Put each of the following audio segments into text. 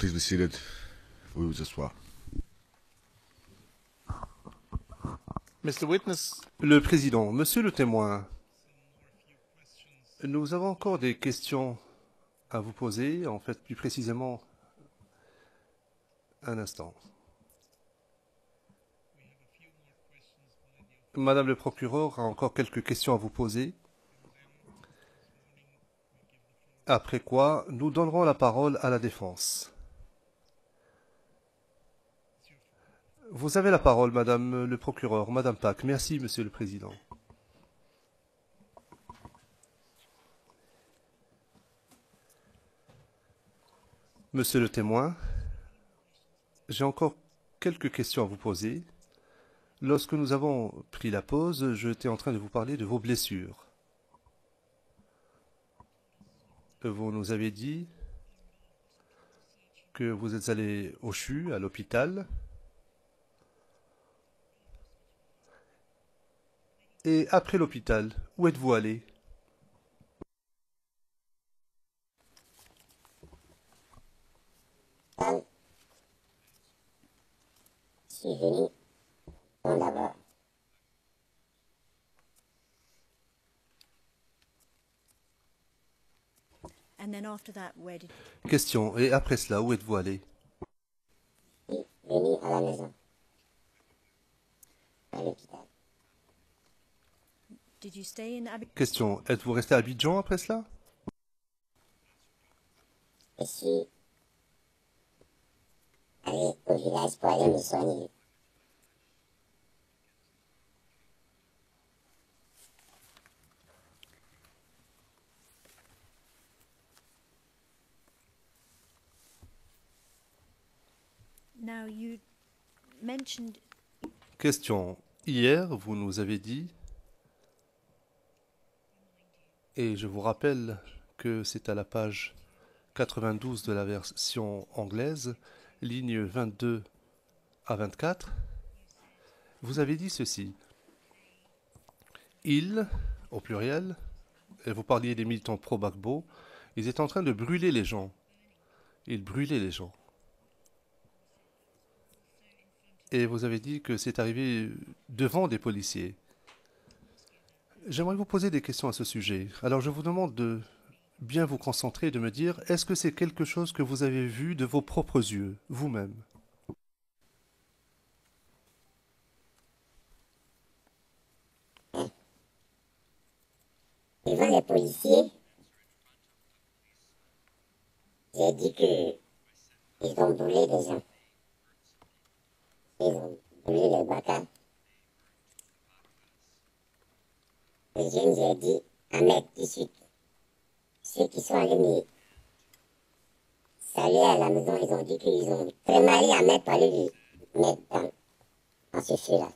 please be seated. Vous vous asseoir. Mr. Witness, Le président, monsieur le témoin, nous avons encore des questions à vous poser, en fait plus précisément un instant. Madame le procureur a encore quelques questions à vous poser, après quoi nous donnerons la parole à la défense. Vous avez la parole, madame le procureur, madame Pack. Merci, monsieur le président. Monsieur le témoin, j'ai encore quelques questions à vous poser. Lorsque nous avons pris la pause, j'étais en train de vous parler de vos blessures. Vous nous avez dit que vous êtes allé au CHU, à l'hôpital. Et après l'hôpital, où êtes-vous allé? Je suis venu en d'abord. And then after that, where did Question. Et après cela, où êtes-vous allé? Je suis venu à la maison, à l'hôpital. did you stay in Abidjan? Question. Êtes-vous resté à Abidjan après cela? Je suis allé au village pour aller me soigner. Now you mentioned Question. Hier, vous nous avez dit, et je vous rappelle que c'est à la page 92 de la version anglaise, ligne 22 à 24, vous avez dit ceci. Ils, au pluriel, et vous parliez des militants pro-Gbagbo, ils étaient en train de brûler les gens. Ils brûlaient les gens. Et vous avez dit que c'est arrivé devant des policiers. J'aimerais vous poser des questions à ce sujet. Alors je vous demande de bien vous concentrer et de me dire, est-ce que c'est quelque chose que vous avez vu de vos propres yeux, vous-même? Devant les policiers, j'ai dit que ils ont brûlé des gens. Ils ont brûlé les bâtards. Les jeunes, j'ai dit, Ahmed, tout de suite, ceux qui sont allés me saluer à la maison, ils ont dit qu'ils ont très mal Ahmed pour aller lui mettre dans ce feu-là.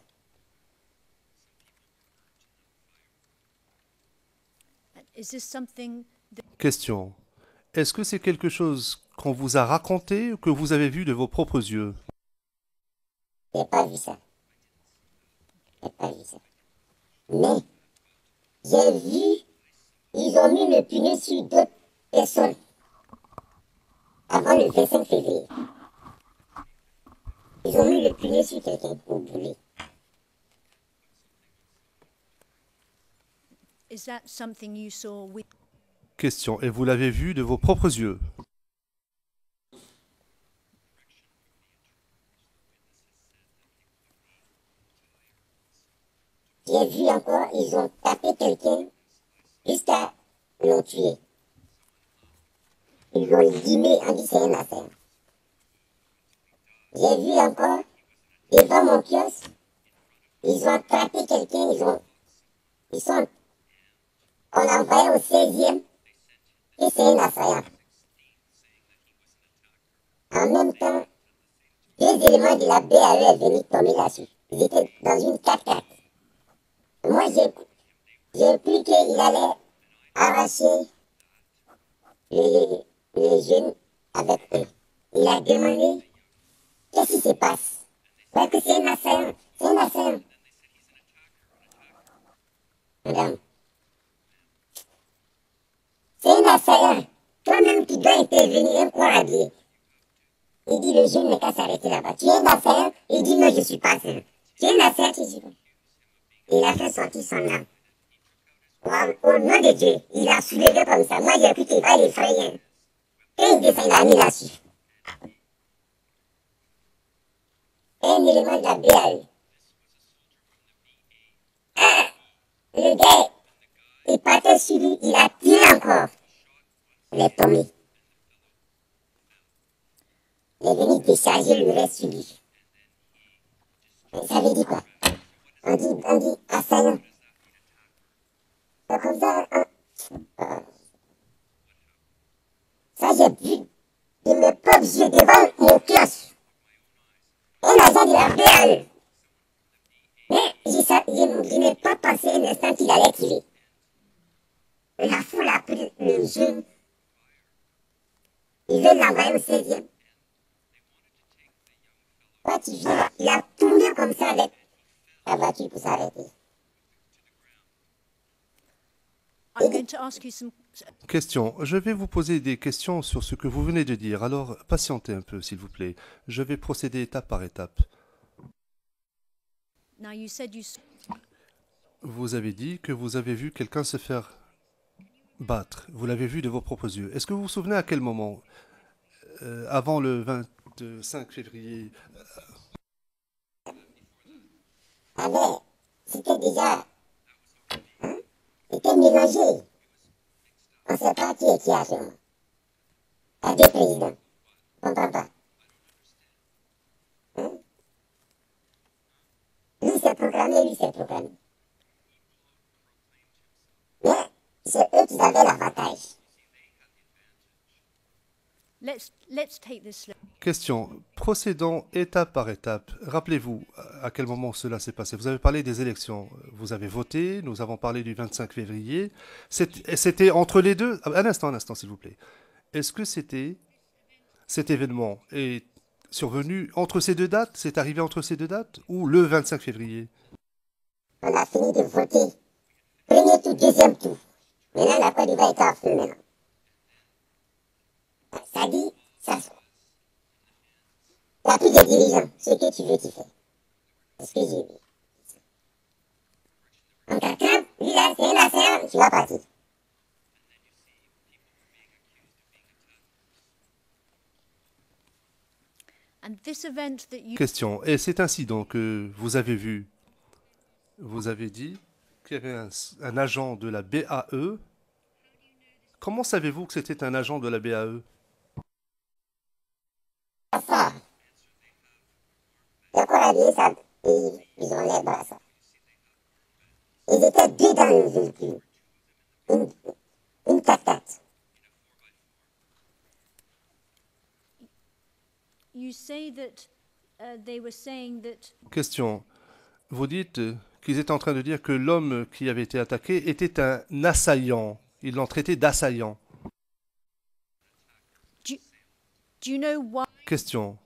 is this something that Question. Est-ce que c'est quelque chose qu'on vous a raconté ou que vous avez vu de vos propres yeux? J'ai pas vu ça. J'ai pas vu ça. Mais, j'ai vu, ils ont mis le pneu sur d'autres personnes avant le 25 février. Ils ont mis le pneu sur quelqu'un pour brûler. is that something you saw with Question. Et vous l'avez vu de vos propres yeux? J'ai vu encore, ils ont tapé quelqu'un jusqu'à l'ont tué. Ils l'ont limé, on dit c'est un affaire. J'ai vu encore, devant mon kiosque, ils ont attrapé quelqu'un, on l'a envoyé au 16e, et c'est un assaillant. En même temps, deux éléments de la BAE est venu tomber là-dessus. Ils étaient dans une 4x4. Moi, j'ai cru qu'il allait arracher les jeunes avec eux. Il a demandé qu'est-ce qui se passe. Parce que c'est un assaillant. C'est un assaillant. Madame, c'est un assaillant. Toi-même, tu dois intervenir, un corps habillé. Il dit, le jeune n'est qu'à s'arrêter là-bas. Tu as une affaire? Il dit, non, je ne suis pas seul. Tu as une affaire? Tu dis, il a fait sortir son âme. Au nom de Dieu, il a soulevé comme ça. Moi, j'ai cru qu'il va l'effrayer. Quand il descend, il a mis là-dessus. Un élément de la BAE. Le gars, il partait sur lui, il a tiré encore. Il est tombé. Il est venu décharger le reste sur lui. Ça veut dire quoi? On dit assaillant. C'est comme ça. Ça, j'ai vu de mes propres yeux devant mon kiosque. Un agent de la BAE. Mais je n'ai pas pensé un instant qu'il allait tirer. La foule a pris le jeune. Ils veulent l'envoyer au 16e. Quand tu viens, il a tourné comme ça avec la voiture pour s'arrêter. I'm going to ask you some. Question. Je vais vous poser des questions sur ce que vous venez de dire. Alors, patientez un peu, s'il vous plaît. Je vais procéder étape par étape. Now you said you. Vous avez dit que vous avez vu quelqu'un se faire battre. Vous l'avez vu de vos propres yeux. Est-ce que vous vous souvenez à quel moment? Avant le 25 février. Ah mais, c'était déjà... C'était mélangé. On ne sait pas qui est qui à ce moment. Il y a deux présidents. On ne comprend pas. Lui s'est proclamé, lui s'est proclamé. Mais c'est eux qui avaient l'avantage. Let's take this slow. Question. Procédons étape par étape. Rappelez-vous à quel moment cela s'est passé. Vous avez parlé des élections. Vous avez voté. Nous avons parlé du 25 février. C'était entre les deux. Un instant, s'il vous plaît. Est-ce que cet événement est survenu entre ces deux dates? C'est arrivé entre ces deux dates? Ou le 25 février? On a fini de voter. Premier tour, deuxième tour. Maintenant, la Côte d'Ivoire est en feu maintenant. Ça dit, ça se... Il n'y a plus de dirigeants. Ce que tu veux, tu fais. C'est ce que j'ai vu. En cas de lui là, c'est une affaire, tu vas partir. And this event that you. Question. Et cet incident que vous avez vu, vous avez dit qu'il y avait un agent de la BAE. Comment savez-vous que c'était un agent de la BAE? Ça. Et quand on a dit ça, ils ont les bras ça. Ils étaient deux dans le véhicule. Une 4x4. You say that they were saying that. Question. Vous dites qu'ils étaient en train de dire que l'homme qui avait été attaqué était un assaillant. Ils l'ont traité d'assaillant. Do you know why? Question.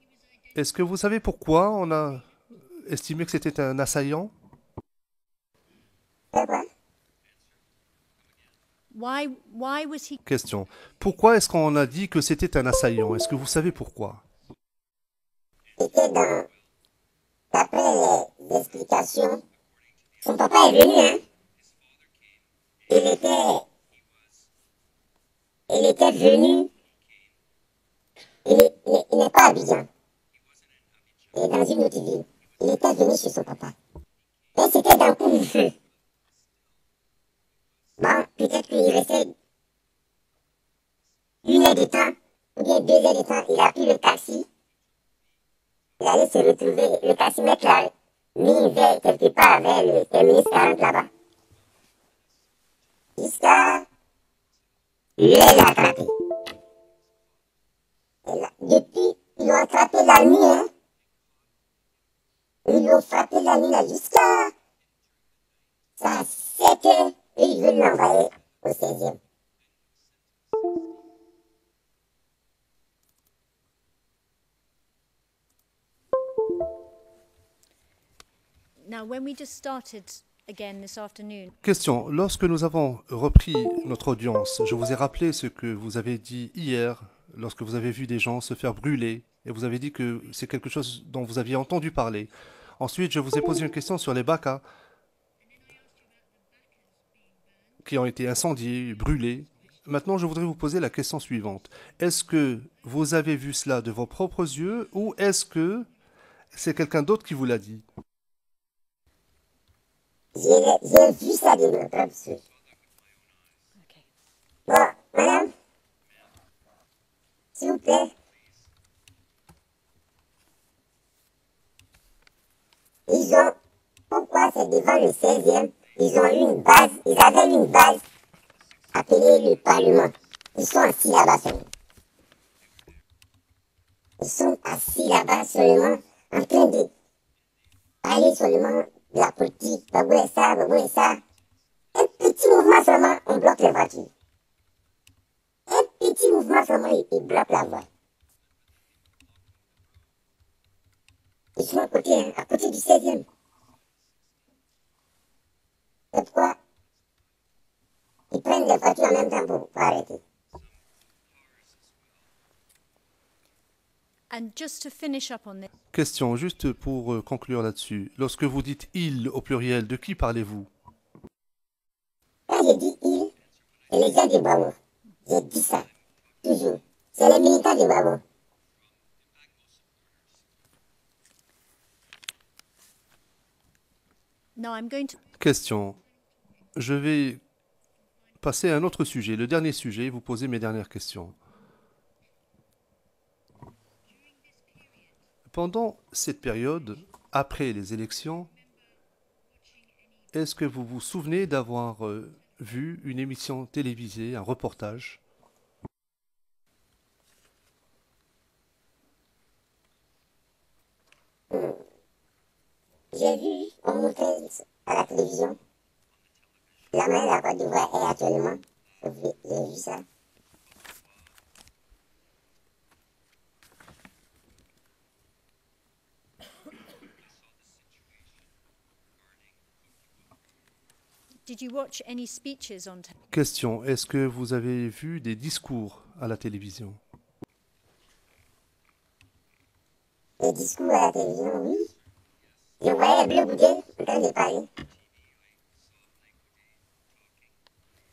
Est-ce que vous savez pourquoi on a estimé que c'était un assaillant? Why was he? Question. Pourquoi est-ce qu'on a dit que c'était un assaillant? Est-ce que vous savez pourquoi? C'était dans... D'après les explications, son papa est venu, hein. Il était venu. Il n'est pas à Abidjan. Il est dans une autre ville. Il était venu chez son papa. Mais c'était dans le couvre-feu. Bon, peut-être qu'il restait 1 heure de temps, ou bien 2 heures de temps. Il a pris le taxi. Il allait se retrouver. Le taximètre l'a mis vers quelque part vers le terminus 40 là-bas. Jusqu'à... Lui, il l'a attrapé. Depuis, ils l'ont attrapé la nuit, hein. Ils l'ont frappé la nuit là jusqu'à... Ça a 7 heures et ils veulent l'envoyer au 16e. Now, when we just started again this afternoon, Question. Lorsque nous avons repris notre audience, je vous ai rappelé ce que vous avez dit hier, lorsque vous avez vu des gens se faire brûler Et vous avez dit que c'est quelque chose dont vous aviez entendu parler. Ensuite, je vous ai posé une question sur les BACA qui ont été incendiés, brûlés. Maintenant, je voudrais vous poser la question suivante. Est-ce que vous avez vu cela de vos propres yeux ou est-ce que c'est quelqu'un d'autre qui vous l'a dit? J'ai vu ça de mes propres yeux. Okay. Bon, madame, s'il vous plaît. Ils ont, pourquoi c'est devant le 16e, ils ont eu une base, ils avaient une base appelée le Parlement. Ils sont assis là-bas seulement. Ils sont assis là-bas seulement, en train de parler seulement de la politique, babou et ça, babou et ça. Un petit mouvement seulement, on bloque les voitures. Un petit mouvement seulement, il bloque la voie. Ils sont à côté du 16e. C'est pourquoi ils prennent les voitures en même temps pour arrêter. And just to finish up on this, Question, juste pour conclure là-dessus. Lorsque vous dites il au pluriel, de qui parlez-vous? Quand j'ai dit ils, c'est les gens du Babo. J'ai dit ça, toujours. C'est les militants du Babo. now I'm going to Question. Je vais passer à un autre sujet, le dernier sujet, vous posez mes dernières questions. Pendant cette période, après les élections, est-ce que vous vous souvenez d'avoir vu une émission télévisée, un reportage? J'ai vu, on montrait à la télévision. La main de la Côte d'Ivoire est actuellement. J'ai vu ça. Did you watch any speeches on Question. Est-ce que vous avez vu des discours à la télévision? Les discours à la télévision, oui. Je voyais Bleu Boudet en train de parler.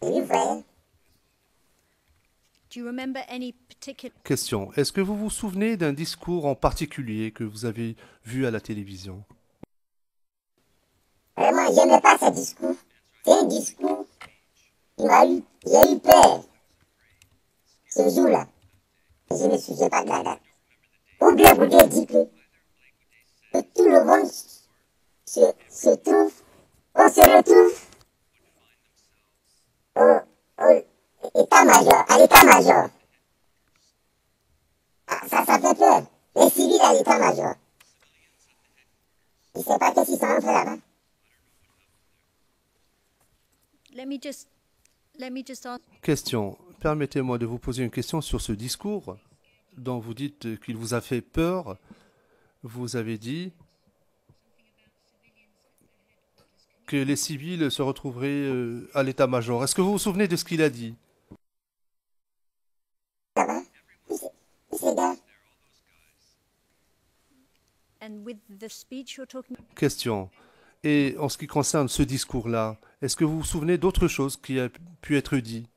Et lui, vous voyez, Do you remember any particular Question. Est-ce que vous vous souvenez d'un discours en particulier que vous avez vu à la télévision? vraiment, j'aimais pas ce discours. C'est un discours qui m'a eu, j'ai eu peur ce jour-là. Je ne me souviens pas de la date. Où Bleu Boudet dit que tout le monde se trouve, on se retrouve au état-major, à l'état-major. Ah, ça fait peur. Les civils à l'état-major. Je ne sais pas qu'est-ce qu'ils sont en train là-bas. let me just ask Question. Permettez-moi de vous poser une question sur ce discours dont vous dites qu'il vous a fait peur. Vous avez dit que les civils se retrouveraient à l'état-major. Est-ce que vous vous souvenez de ce qu'il a dit? Là-bas. C'est gars. and with the speech you're talking Question. Et en ce qui concerne ce discours-là, est-ce que vous vous souvenez d'autre chose qui a pu être dit?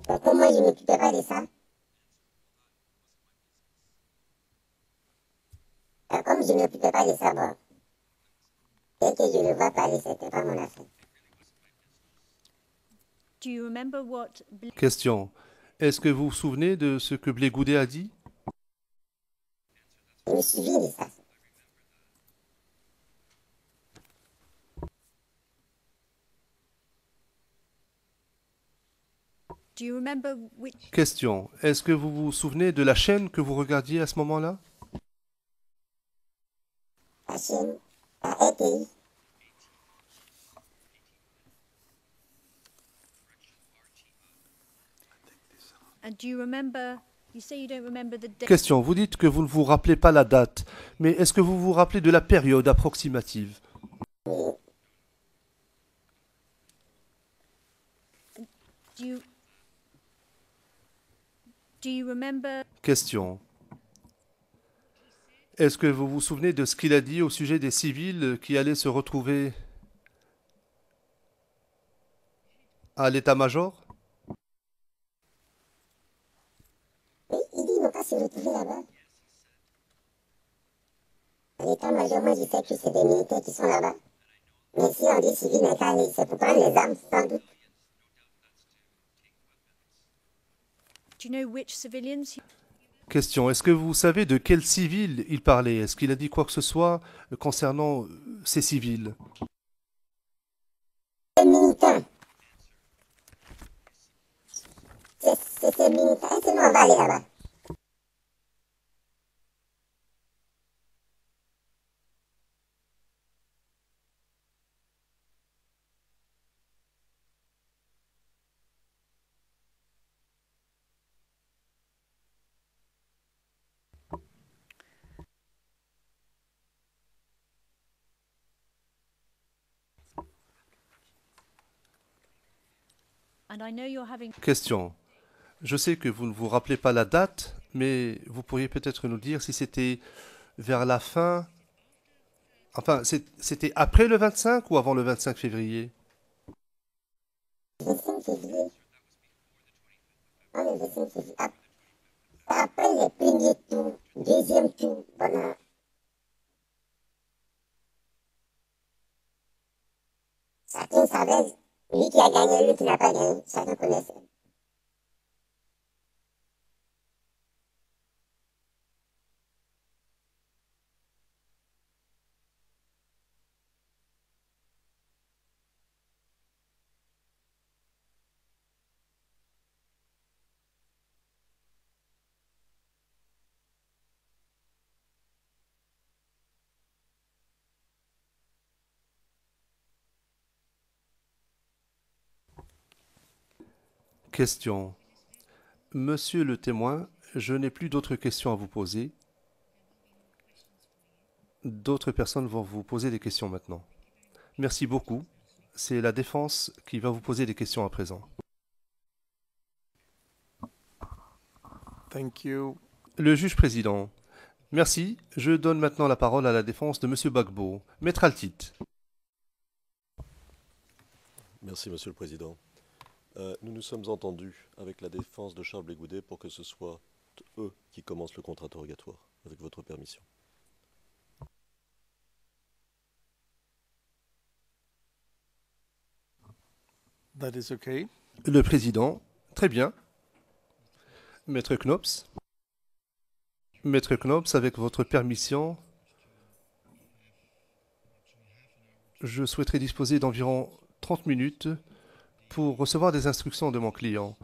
Comme moi, je ne m'occupais pas de ça. Comme je ne m'occupais pas de ça, bon. Dès que je le vois parler, c'était pas mon affaire. Do you remember what Question. Est-ce que vous vous souvenez de ce que Blé Goudet a dit? Je me souviens de ça. do you remember which Question. Est-ce que vous vous souvenez de la chaîne que vous regardiez à ce moment-là? La chaîne, la RTI. and do you remember you say you don't remember the date Question. Vous dites que vous ne vous rappelez pas la date, mais est-ce que vous vous rappelez de la période approximative? do you Do you remember Question. Est-ce que vous vous souvenez de ce qu'il a dit au sujet des civils qui allaient se retrouver à l'état-major? Oui, il dit, ils vont pas se retrouver là-bas. L'état-major, moi, je sais que c'est des militaires qui sont là-bas. Mais si on dit civil, c'est pour prendre les armes, sans doute. Do you know which civilians? Question. Est-ce que vous savez de quels civils il parlait? Est-ce qu'il a dit quoi que ce soit concernant ces civils? C'est militaire. C'est militaire. Sinon, on va aller là-bas. And I know you're having Question. Je sais que vous ne vous rappelez pas la date, mais vous pourriez peut-être nous dire si c'était vers la fin. Enfin, c'était après le 25 ou avant le 25 février? 25 février. On est le 25 février. Après les premiers tours, deuxième tour, voilà. Chacun savait, lui qui a gagné, lui qui n'a pas gagné, chacun connaissait. Question. Monsieur le témoin, je n'ai plus d'autres questions à vous poser. D'autres personnes vont vous poser des questions maintenant. Merci beaucoup. C'est la défense qui va vous poser des questions à présent. Thank you. Le juge président. Merci. Je donne maintenant la parole à la défense de Monsieur Bagbo. Maître Altit. Merci, Monsieur le Président. Nous nous sommes entendus avec la défense de Charles Blégoudet pour que ce soit eux qui commencent le contre-interrogatoire, avec votre permission. That is okay. Le président. Très bien. Maître Knops. Maître Knops, avec votre permission, je souhaiterais disposer d'environ 30 minutes pour recevoir des instructions de mon client.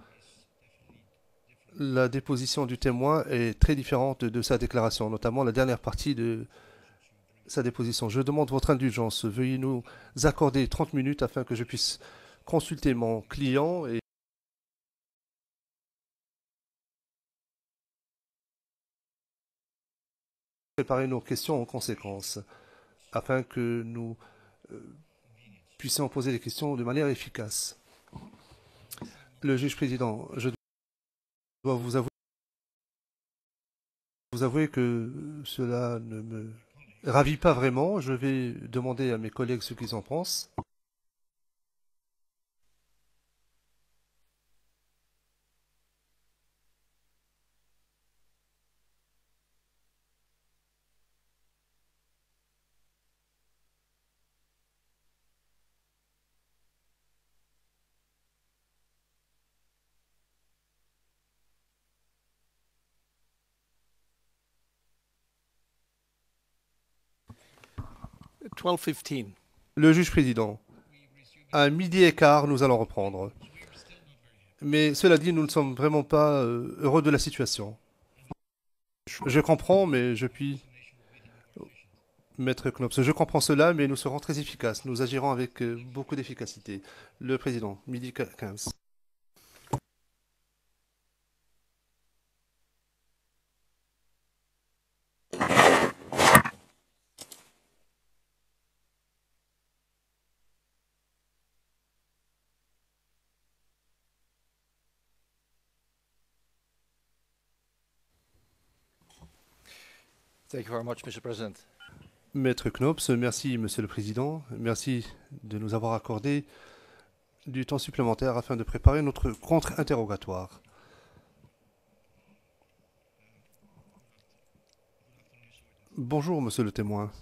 La déposition du témoin est très différente de sa déclaration, notamment la dernière partie de sa déposition. Je demande votre indulgence. Veuillez nous accorder 30 minutes afin que je puisse consulter mon client et préparer nos questions en conséquence, afin que nous puissions poser des questions de manière efficace. Le juge président, je dois vous avouer que cela ne me ravit pas vraiment. Je vais demander à mes collègues ce qu'ils en pensent. At 12:15. Le juge président, à 12h15, nous allons reprendre. Mais cela dit, nous ne sommes vraiment pas heureux de la situation. Je comprends, mais je puis... Maître Knops, je comprends cela, mais nous serons très efficaces. Nous agirons avec beaucoup d'efficacité. Le président, 12h15. Thank you very much, Mr. President. Maître Knops, merci Monsieur le Président. Merci de nous avoir accordé du temps supplémentaire afin de préparer notre contre-interrogatoire. Bonjour Monsieur le témoin.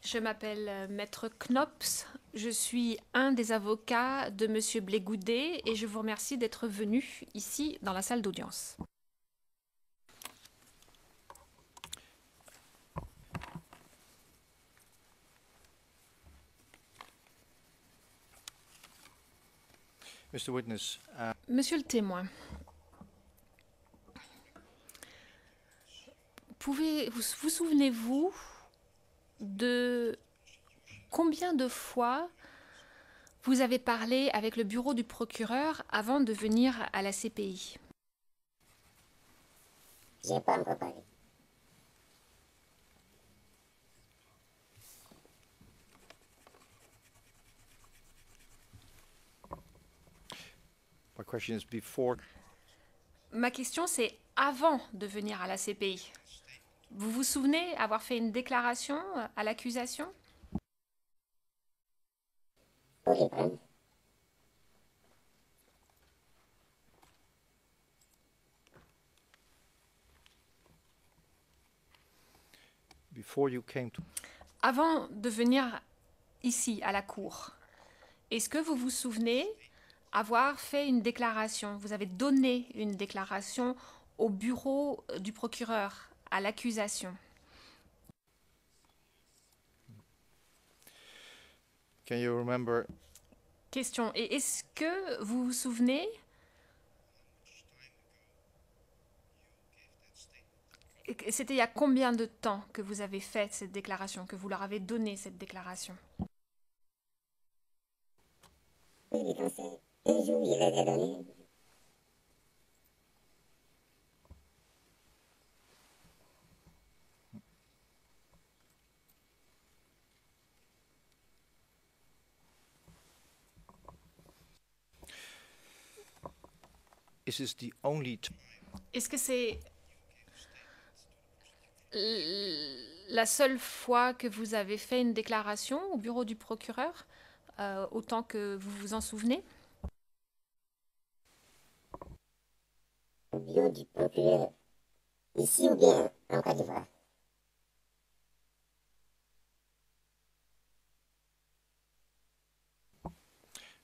Je m'appelle Maître Knops, je suis un des avocats de Monsieur Blégoudet et je vous remercie d'être venu ici dans la salle d'audience. Mr. Witness, Monsieur le témoin, vous souvenez-vous de combien de fois vous avez parlé avec le bureau du procureur avant de venir à la CPI? J'ai pas encore parlé. my question is before. Ma question, c'est avant de venir à la CPI. Vous vous souvenez avoir fait une déclaration à l'accusation? Pour les preuves. Before you came to. Avant de venir ici, à la cour, est-ce que vous vous souvenez avoir fait une déclaration? Vous avez donné une déclaration au bureau du procureur, à l'accusation. Can you remember Question. Et est-ce que vous vous souvenez c'était il y a combien de temps que vous avez fait cette déclaration, que vous leur avez donné cette déclaration? Oui, quand c'est un jour, il avait donné. is this the only Est-ce que c'est la seule fois que vous avez fait une déclaration au bureau du procureur, autant que vous vous en souvenez? Au bureau du procureur, ici ou bien en Côte d'Ivoire?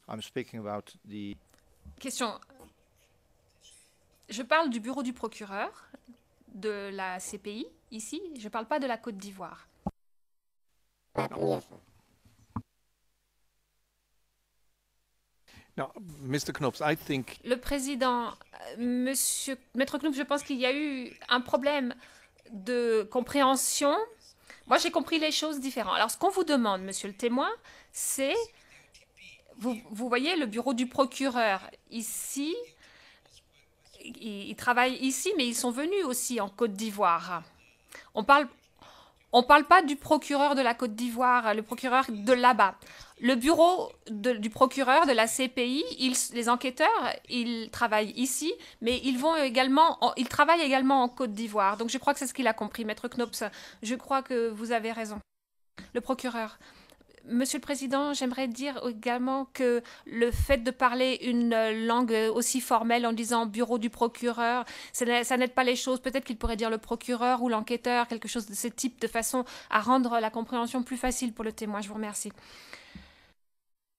I'm speaking about the Question. Je parle du bureau du procureur, de la CPI, ici. Je ne parle pas de la Côte d'Ivoire. La première fois. Now, Mr. Knops, I think Le président, monsieur Maître Knoop, je pense qu'il y a eu un problème de compréhension. Moi, j'ai compris les choses différentes. Alors, ce qu'on vous demande, monsieur le témoin, c'est, vous voyez le bureau du procureur ici, ils travaillent ici, mais ils sont venus aussi en Côte d'Ivoire. On parle pas du procureur de la Côte d'Ivoire, le procureur de là-bas. Le bureau du procureur de la CPI, les enquêteurs, ils travaillent ici, mais ils travaillent également en Côte d'Ivoire. Donc je crois que c'est ce qu'il a compris, Maître Knops. Je crois que vous avez raison. Le procureur. Monsieur le Président, j'aimerais dire également que le fait de parler une langue aussi formelle en disant bureau du procureur, ça n'aide pas les choses. Peut-être qu'il pourrait dire le procureur ou l'enquêteur, quelque chose de ce type, de façon à rendre la compréhension plus facile pour le témoin. Je vous remercie.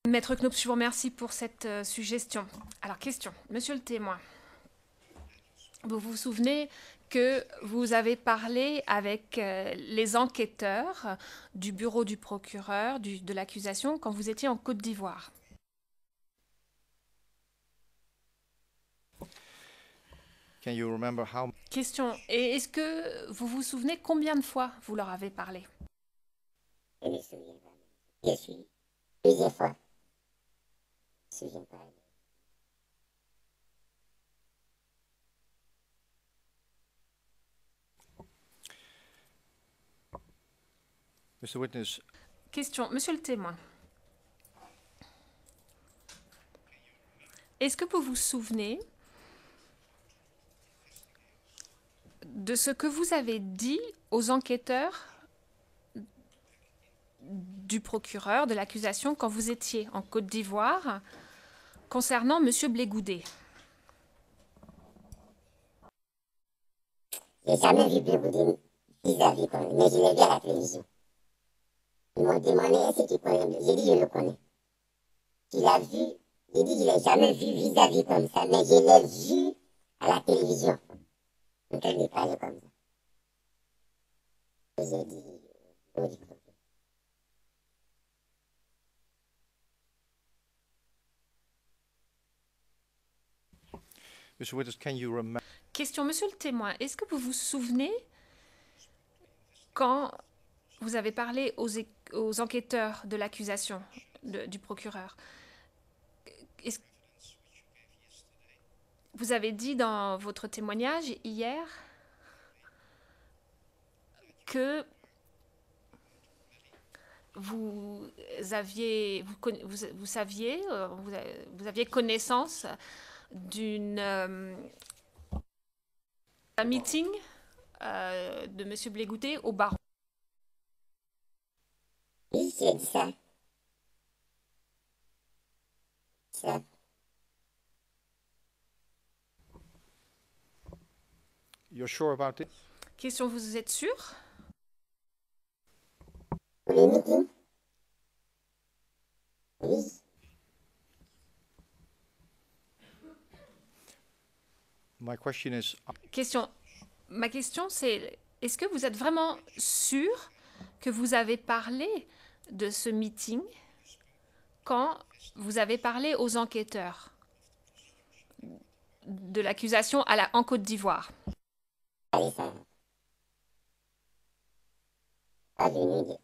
Maître Knops, je vous remercie pour cette suggestion. Alors, question. Monsieur le témoin, vous vous souvenez que vous avez parlé avec les enquêteurs du bureau du procureur de l'accusation quand vous étiez en Côte d'Ivoire? can you remember how Question. Et est-ce que vous vous souvenez combien de fois vous leur avez parlé? Je me souviens pas. Je suis plusieurs fois. Je me souviens pas. Mr. Witness, Question. Monsieur le témoin, est-ce que vous vous souvenez de ce que vous avez dit aux enquêteurs du procureur de l'accusation quand vous étiez en Côte d'Ivoire concernant M. Blégoudet? J'ai jamais vu Blégoudet vis-à-vis comme lui, mais je l'ai vu à la télévision. Ils m'ont demandé est-ce qu'il connaît. J'ai dit je le connais. Tu l'as vu? J'ai dit je l'ai jamais vu vis-à-vis comme ça, mais je l'ai vu à la télévision. Donc elle n'est pas comme ça. Et j'ai dit oui. Mr. Witness, can you remember? Question, monsieur le témoin, est-ce que vous vous souvenez quand vous avez parlé aux enquêteurs de l'accusation du procureur? Vous avez dit dans votre témoignage hier que vous aviez connaissance d'un meeting de M. Blégoudet au Baron. Oui, j'ai dit ça. Ça. You're sure about it? Question, vous êtes sûr? Pour les meetings? Oui. My question is, Ma question c'est, est-ce que vous êtes vraiment sûr que vous avez parlé de ce meeting quand vous avez parlé aux enquêteurs de l'accusation en Côte d'Ivoire? Allez, ça. Pas venu de...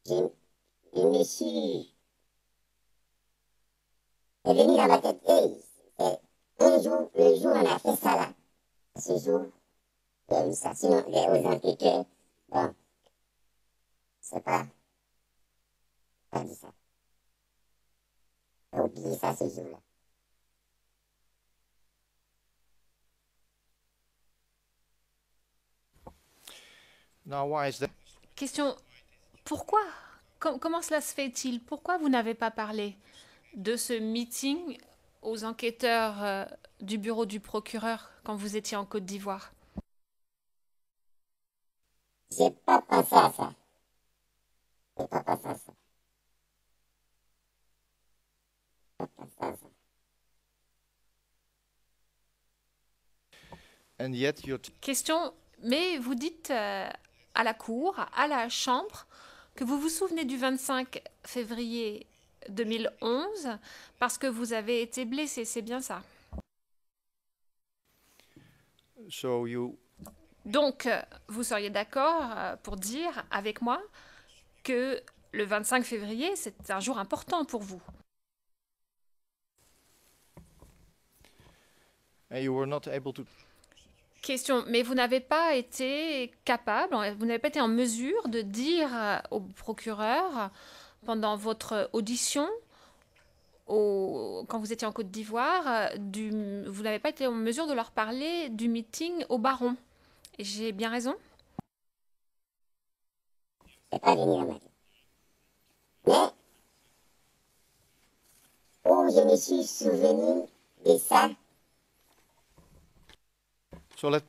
Je me suis... est venu dans ma tête, hey, c'est un jour, le jour où on a fait ça là, ce jour, il y a eu ça, sinon, aux enquêteurs, bon, c'est pas dit ça. J'ai oublié ça ce jour-là. now why is that? Question, pourquoi? Comment cela se fait-il? Pourquoi vous n'avez pas parlé de ce meeting aux enquêteurs du bureau du procureur quand vous étiez en Côte d'Ivoire? J'ai pas pensé à ça. J'ai pas pensé à ça. Pas pensé à ça. And yet you're Question, mais vous dites à la cour, à la chambre, que vous vous souvenez du 25 février 2011 parce que vous avez été blessé, c'est bien ça? so you Donc, vous seriez d'accord pour dire avec moi que le 25 février, c'est un jour important pour vous. and you were not able to Question, mais vous n'avez pas été capable, vous n'avez pas été en mesure de dire au procureur pendant votre audition, quand vous étiez en Côte d'Ivoire, vous n'avez pas été en mesure de leur parler du meeting au Baron. J'ai bien raison? C'est pas venu dans ma tête. Mais, où je me suis souvenu de ça, so let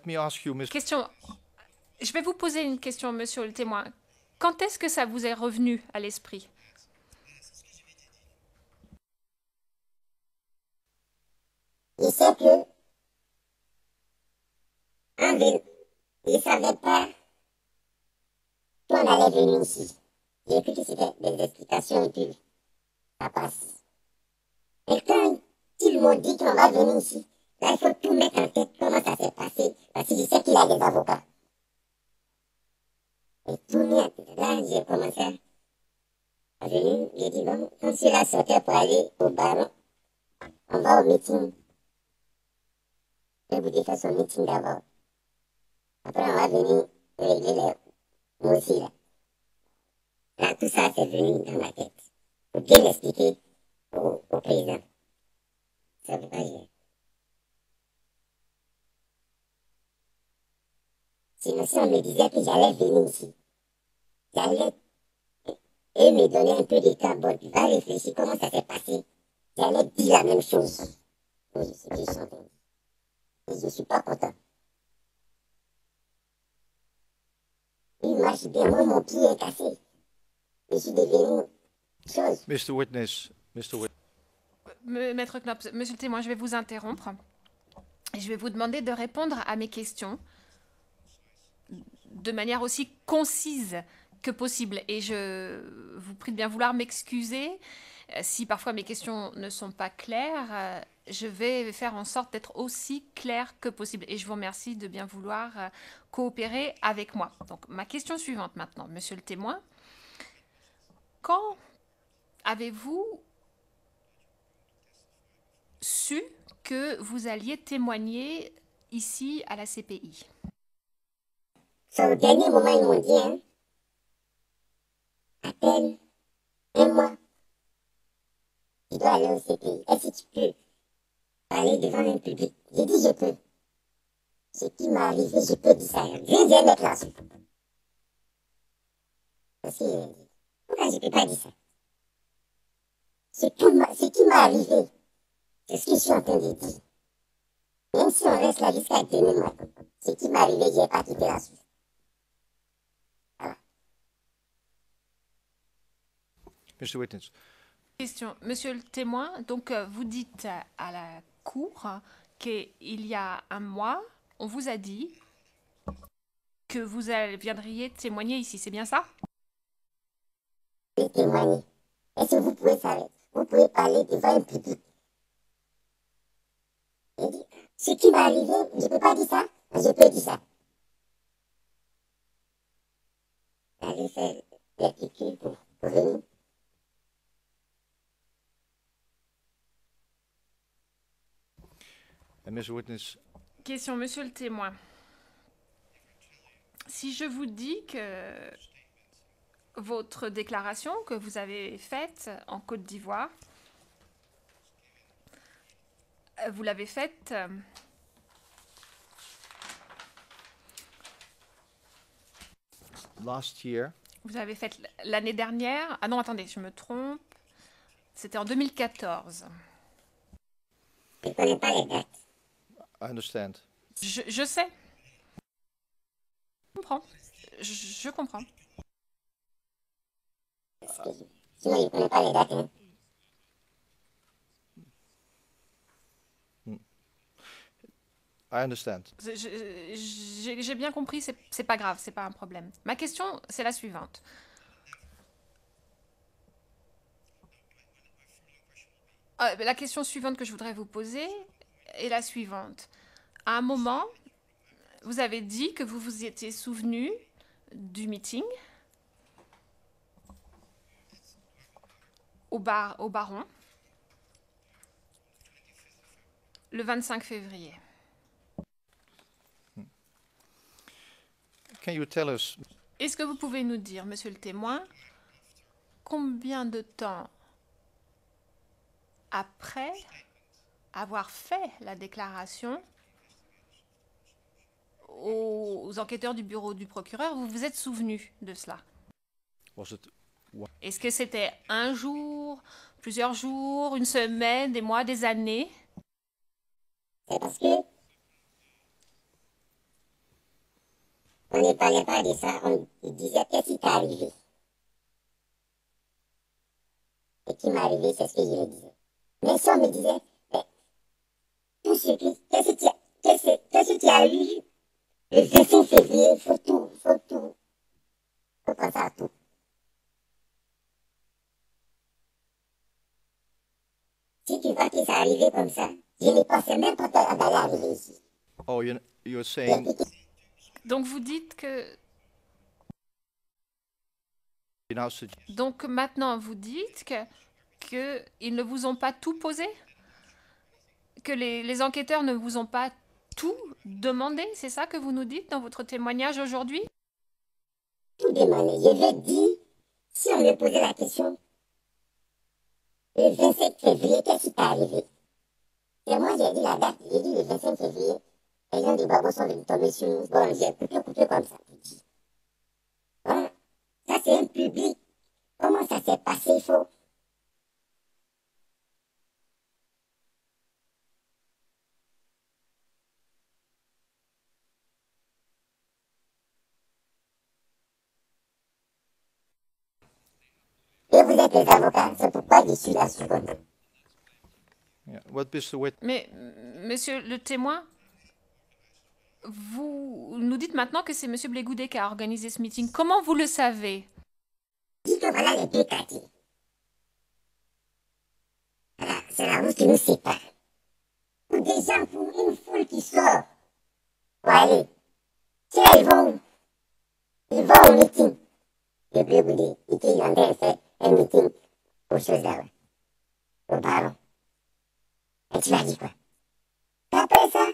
me ask you, Mr. Question, je vais vous poser une question, monsieur le témoin. Quand est-ce que ça vous est revenu à l'esprit? je sais que, je ne savais pas qu'on allait venir ici. J'ai cru que c'était des explications et puis ça passe. Et quand ils m'ont dit qu'on va venir ici, là, il faut tout mettre en tête comment ça s'est passé. Parce que je sais qu'il a des avocats. Et tout mis en tête. Là, j'ai commencé à venir. J'ai dit, bon, quand celui-là sortait pour aller au Baron, on va au meeting. Je vais vous dire faire son meeting d'abord. Après, on va venir régler les... Moi aussi, là. Là, tout ça, c'est venu dans ma tête. Pour bien l'expliquer au président. Ça ne veut pas dire. Sinon, si on me disait que j'allais venir ici, j'allais et me donner un peu de temps, bon, tu vas réfléchir comment ça s'est passé. J'allais dire la même chose. Oui, c'est ce que je suis en train de dire. Et je ne suis pas content. Il marche bien, moi, mon pied est cassé. Je suis devenu chose. Mr. Witness, Maître Knops, monsieur le témoin, je vais vous interrompre. Et je vais vous demander de répondre à mes questions de manière aussi concise que possible. Et je vous prie de bien vouloir m'excuser si parfois mes questions ne sont pas claires. Je vais faire en sorte d'être aussi claire que possible. Et je vous remercie de bien vouloir coopérer avec moi. Donc, ma question suivante maintenant, monsieur le témoin. Quand avez-vous su que vous alliez témoigner ici à la CPI? Au dernier moment, ils m'ont dit, hein, appelle un mois. Tu dois aller au CPI. Est-ce que tu peux parler devant un public? J'ai dit, je peux. Ce qui m'est arrivé, je peux dire ça. Viens dire mes classes. Parce que, pourquoi je ne peux pas dire ça? Ce qui m'est arrivé, c'est ce que je suis en train de dire. Même si on reste là jusqu'à demain matin, ce qui m'est arrivé, je n'ai pas quitté la source. Mr. Witness. Question. Monsieur le témoin, donc vous dites à la cour qu'il y a un mois, on vous a dit que vous viendriez témoigner ici, c'est bien ça? Témoigner. Est-ce que vous pouvez savoir? Vous pouvez parler devant un public. Ce qui m'est arrivé, je ne peux pas dire ça, mais je peux dire ça. J'allais faire les piqûres pour venir. Mr. Witness, Question, monsieur le témoin. Si je vous dis que votre déclaration que vous avez faite en Côte d'Ivoire, vous l'avez faite last year, vous avez faite l'année dernière. Ah non, attendez, je me trompe. C'était en 2014. Je ne connais pas les dates. I understand. Je sais. Je comprends. Je comprends. Sinon, je ne connais pas les dates. Hein. I understand. J'ai bien compris, c'est pas grave, c'est pas un problème. Ma question, c'est la suivante. La question suivante que je voudrais vous poser est la suivante. À un moment, vous avez dit que vous vous étiez souvenu du meeting au Baron le 25 février. Can you tell us, Est-ce que vous pouvez nous dire, monsieur le témoin, combien de temps après avoir fait la déclaration aux enquêteurs du bureau du procureur, vous vous êtes souvenu de cela? was it Est-ce que c'était un jour, plusieurs jours, une semaine, des mois, des années? C'est parce que on ne parlait pas de ça, on disait qu'est-ce qui t'est arrivé. Et qui m'est arrivé, c'est ce que je le disais. Mais si on me disait, tout ce qu'est-ce qui a eu le 25 février, faut penser à tout. Si tu vois que c'est arrivé comme ça, je ne pensais même pas d'aller arriver ici. oh, you're saying Donc vous dites que... you now suggest Donc maintenant vous dites que ils ne vous ont pas tout posé? Que les enquêteurs ne vous ont pas tout demandé? C'est ça que vous nous dites dans votre témoignage aujourd'hui? Tout demandé. Je vais dire Si on me posait la question, le 27 février, qu'est-ce qui t'est arrivé? Et moi, j'ai dit la date, j'ai dit le 25 février. Et ils ont dit, bah, bon, sont venus tomber sur nous. Bon, j'ai coupé comme ça. Bon, ça, c'est un public. Comment ça s'est passé, il faut. Et vous êtes les avocats, c'est pourquoi je suis là sur votre. Yeah. What Mr. Whit Mais, monsieur le témoin, vous nous dites maintenant que c'est monsieur Blégoudet qui a organisé ce meeting. Comment vous le savez? Dis que voilà les deux quartiers. Voilà, c'est la route qui nous sépare. Pour des gens, pour une foule qui sort, pour aller. Tiens, ils vont où? Ils vont au meeting. Le Blégoudet, et qui est en train de faire un meeting aux choses là, ouais. Au baron. Et tu m'as dit quoi? Et après ça,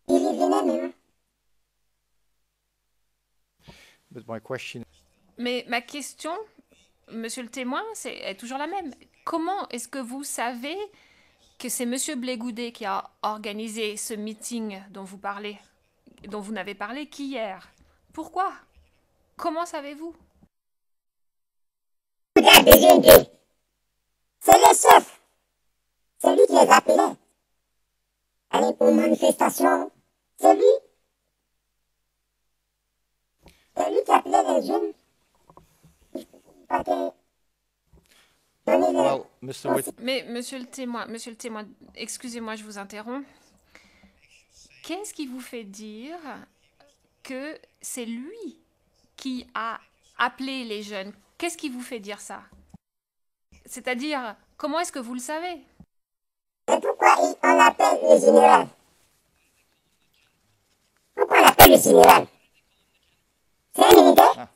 il y venait maintenant. but my question Mais ma question, monsieur le témoin, est toujours la même. Comment est-ce que vous savez que c'est monsieur Blégoudet qui a organisé ce meeting dont vous parlez, dont vous n'avez parlé qu'hier? Pourquoi? Comment savez-vous? Regarde, deuxième deux. C'est le chef. C'est lui qui les appelait. Aller aux manifestations. C'est lui. C'est lui qui appelait les jeunes. Parce que... well, Mr. Whit Mais monsieur le témoin, excusez-moi, je vous interromps. Qu'est-ce qui vous fait dire que c'est lui qui a appelé les jeunes? Qu'est-ce qui vous fait dire ça? C'est-à-dire, comment est-ce que vous le savez? Et pourquoi on appelle le général? Pourquoi on appelle le général? C'est un militaire?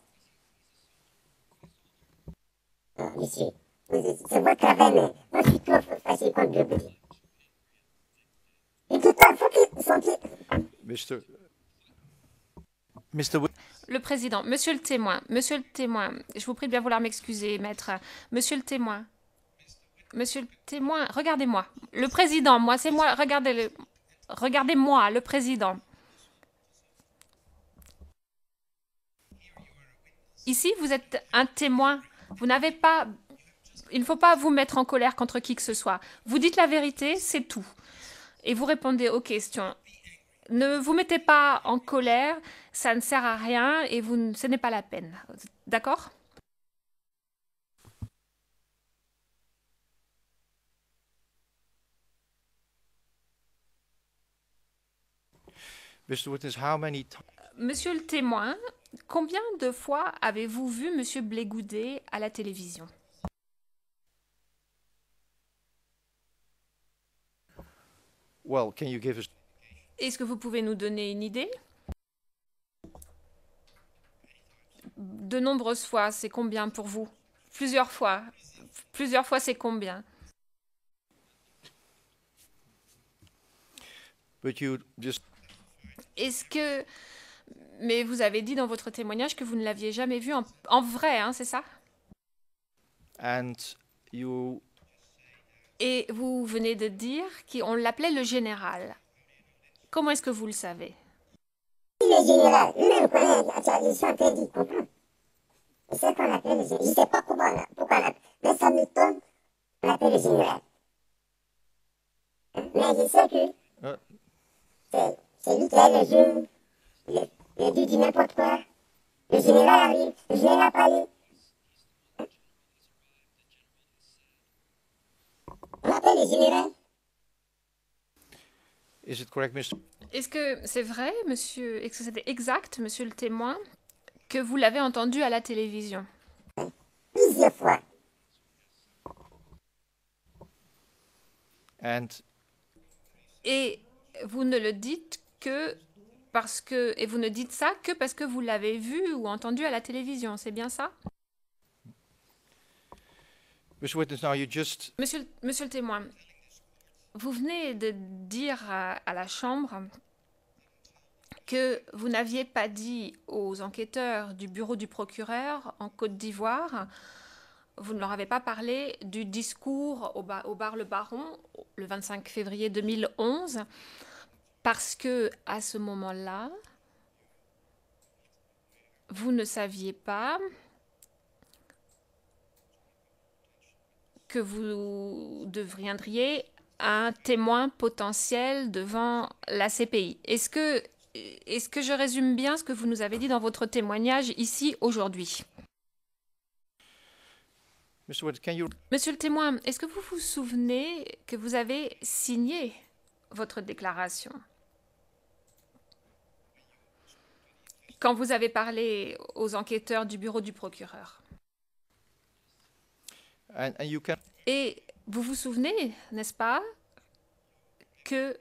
Non, monsieur, c'est votre travail, mais moi je suis trop facile contre le budget. Et tout le temps, il faut qu'ils sont... Mr. Whit Le président, monsieur le témoin, je vous prie de bien vouloir m'excuser, maître. Monsieur le témoin, regardez-moi. Le président, moi, c'est moi, regardez-moi, le président. Ici, vous êtes un témoin. Vous n'avez pas... Il ne faut pas vous mettre en colère contre qui que ce soit. Vous dites la vérité, c'est tout. Et vous répondez aux questions. Ne vous mettez pas en colère, ça ne sert à rien et ce n'est pas la peine. D'accord? Mr. Witness, how many times Monsieur le témoin, combien de fois avez-vous vu monsieur Blégoudet à la télévision? well, can you give us Est-ce que vous pouvez nous donner une idée? De nombreuses fois, c'est combien pour vous? Plusieurs fois. Plusieurs fois, c'est combien? but you just Est-ce que... Mais vous avez dit dans votre témoignage que vous ne l'aviez jamais vu en vrai, hein, c'est ça? and you Et vous venez de dire qu'on l'appelait le général. Comment est-ce que vous le savez? Le général, lui-même connaît, je suis en train d'y comprendre. Il sait qu'on l'appelle le général. Je ne sais pas pourquoi on l'appelle, mais ça m'étonne qu'on l'appelle le général. Mais je sais que c'est lui qui a le jeu, il dit n'importe quoi. Le général arrive, le général parle. On l'appelle le général. is it correct, Mr. Est-ce que c'est vrai, monsieur, est-ce que c'était exact, monsieur le témoin, que vous l'avez entendu à la télévision? Plusieurs fois. and Et vous ne le dites que parce que... Et vous ne dites ça que parce que vous l'avez vu ou entendu à la télévision, c'est bien ça? Mr. Witness, now you just Monsieur le témoin, vous venez de dire à la Chambre que vous n'aviez pas dit aux enquêteurs du bureau du procureur en Côte d'Ivoire, vous ne leur avez pas parlé du discours au bar Le Baron le 25 février 2011, parce que à ce moment-là, vous ne saviez pas que vous deviendriez un témoin potentiel devant la CPI. Est-ce que je résume bien ce que vous nous avez dit dans votre témoignage ici aujourd'hui? Mr. Witness, can you Monsieur le témoin, est-ce que vous vous souvenez que vous avez signé votre déclaration quand vous avez parlé aux enquêteurs du bureau du procureur? and you can Et vous vous souvenez, n'est-ce pas, que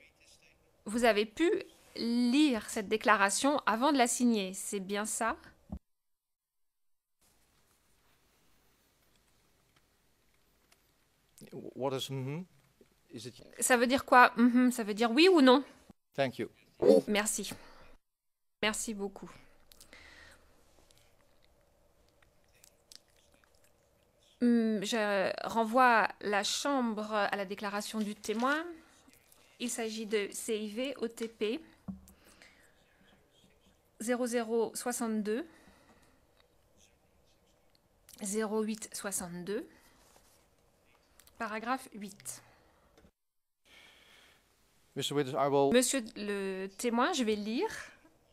vous avez pu lire cette déclaration avant de la signer? C'est bien ça? what is is it Ça veut dire quoi? Ça veut dire oui ou non? thank you. Merci. Merci beaucoup. Je renvoie la chambre à la déclaration du témoin. Il s'agit de CIV OTP 0062 0862, paragraphe 8. Mr. Witness, I will Monsieur le témoin, je vais lire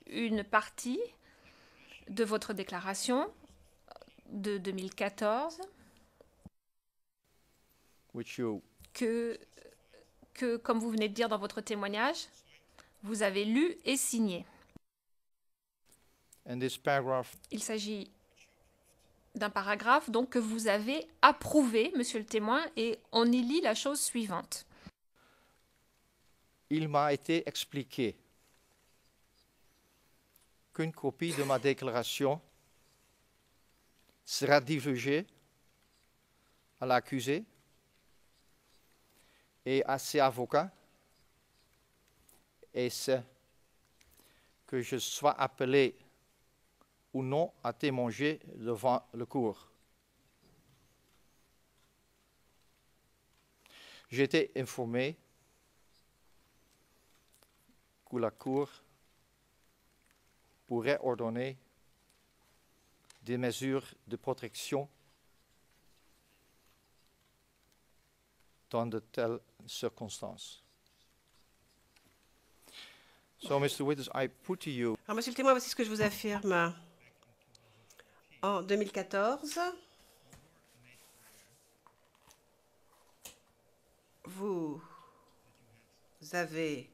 une partie de votre déclaration de 2014 which you que, comme vous venez de dire dans votre témoignage, vous avez lu et signé. and this paragraph Il s'agit d'un paragraphe donc que vous avez approuvé, monsieur le témoin, et on y lit la chose suivante. il m'a été expliqué qu'une copie de ma déclaration sera divulguée à l'accusé et à ses avocats, et c'est que je sois appelé ou non à témoigner devant le cour. J'ai été informé que la cour pourrait ordonner des mesures de protection dans de telles circonstances. So, Mr. Witness, I put to you Alors, monsieur le témoin, voici ce que je vous affirme. En 2014, vous avez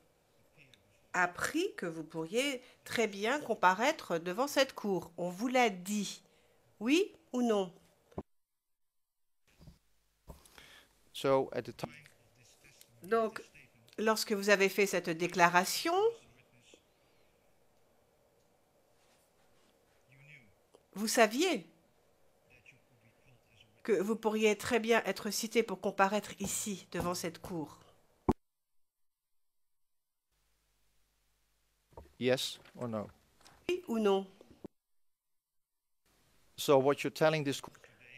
appris que vous pourriez très bien comparaître devant cette cour. On vous l'a dit, oui ou non? so at the time Donc, lorsque vous avez fait cette déclaration, vous saviez que vous pourriez très bien être cité pour comparaître ici, devant cette cour. yes or no. Oui ou non? So what you're telling this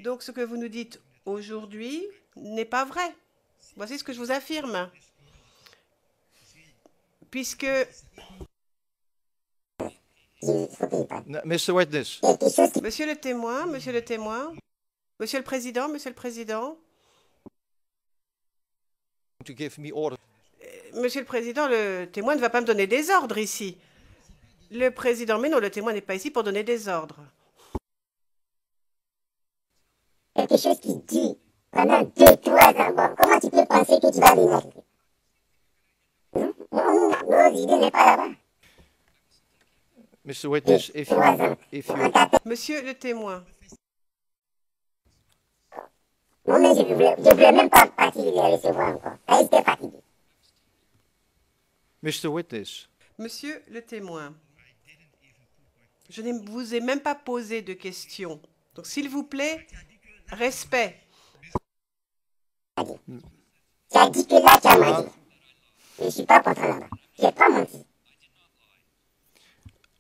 Donc, ce que vous nous dites aujourd'hui n'est pas vrai. Voici ce que je vous affirme. Puisque Mr. Witness, Monsieur le témoin, Monsieur le Président, to give me order. Monsieur le Président, le témoin ne va pas me donner des ordres ici. Le Président, mais non, le témoin n'est pas ici pour donner des ordres. Quelque chose qui dure pendant 2-3 ans. Bon, comment tu peux penser que tu vas venir? Non, nos idées n'est pas là-bas. Mr. Witness, if you Monsieur le témoin, Non, mais je ne voulais même pas partir les recevoir encore. Elle était fatiguée. Mr. Witness, Monsieur le témoin, je ne vous ai même pas posé de questions. Donc, s'il vous plaît, respect. Tu as dit que là, tu as menti. Je ne suis pas contre là-bas. Je n'ai pas menti.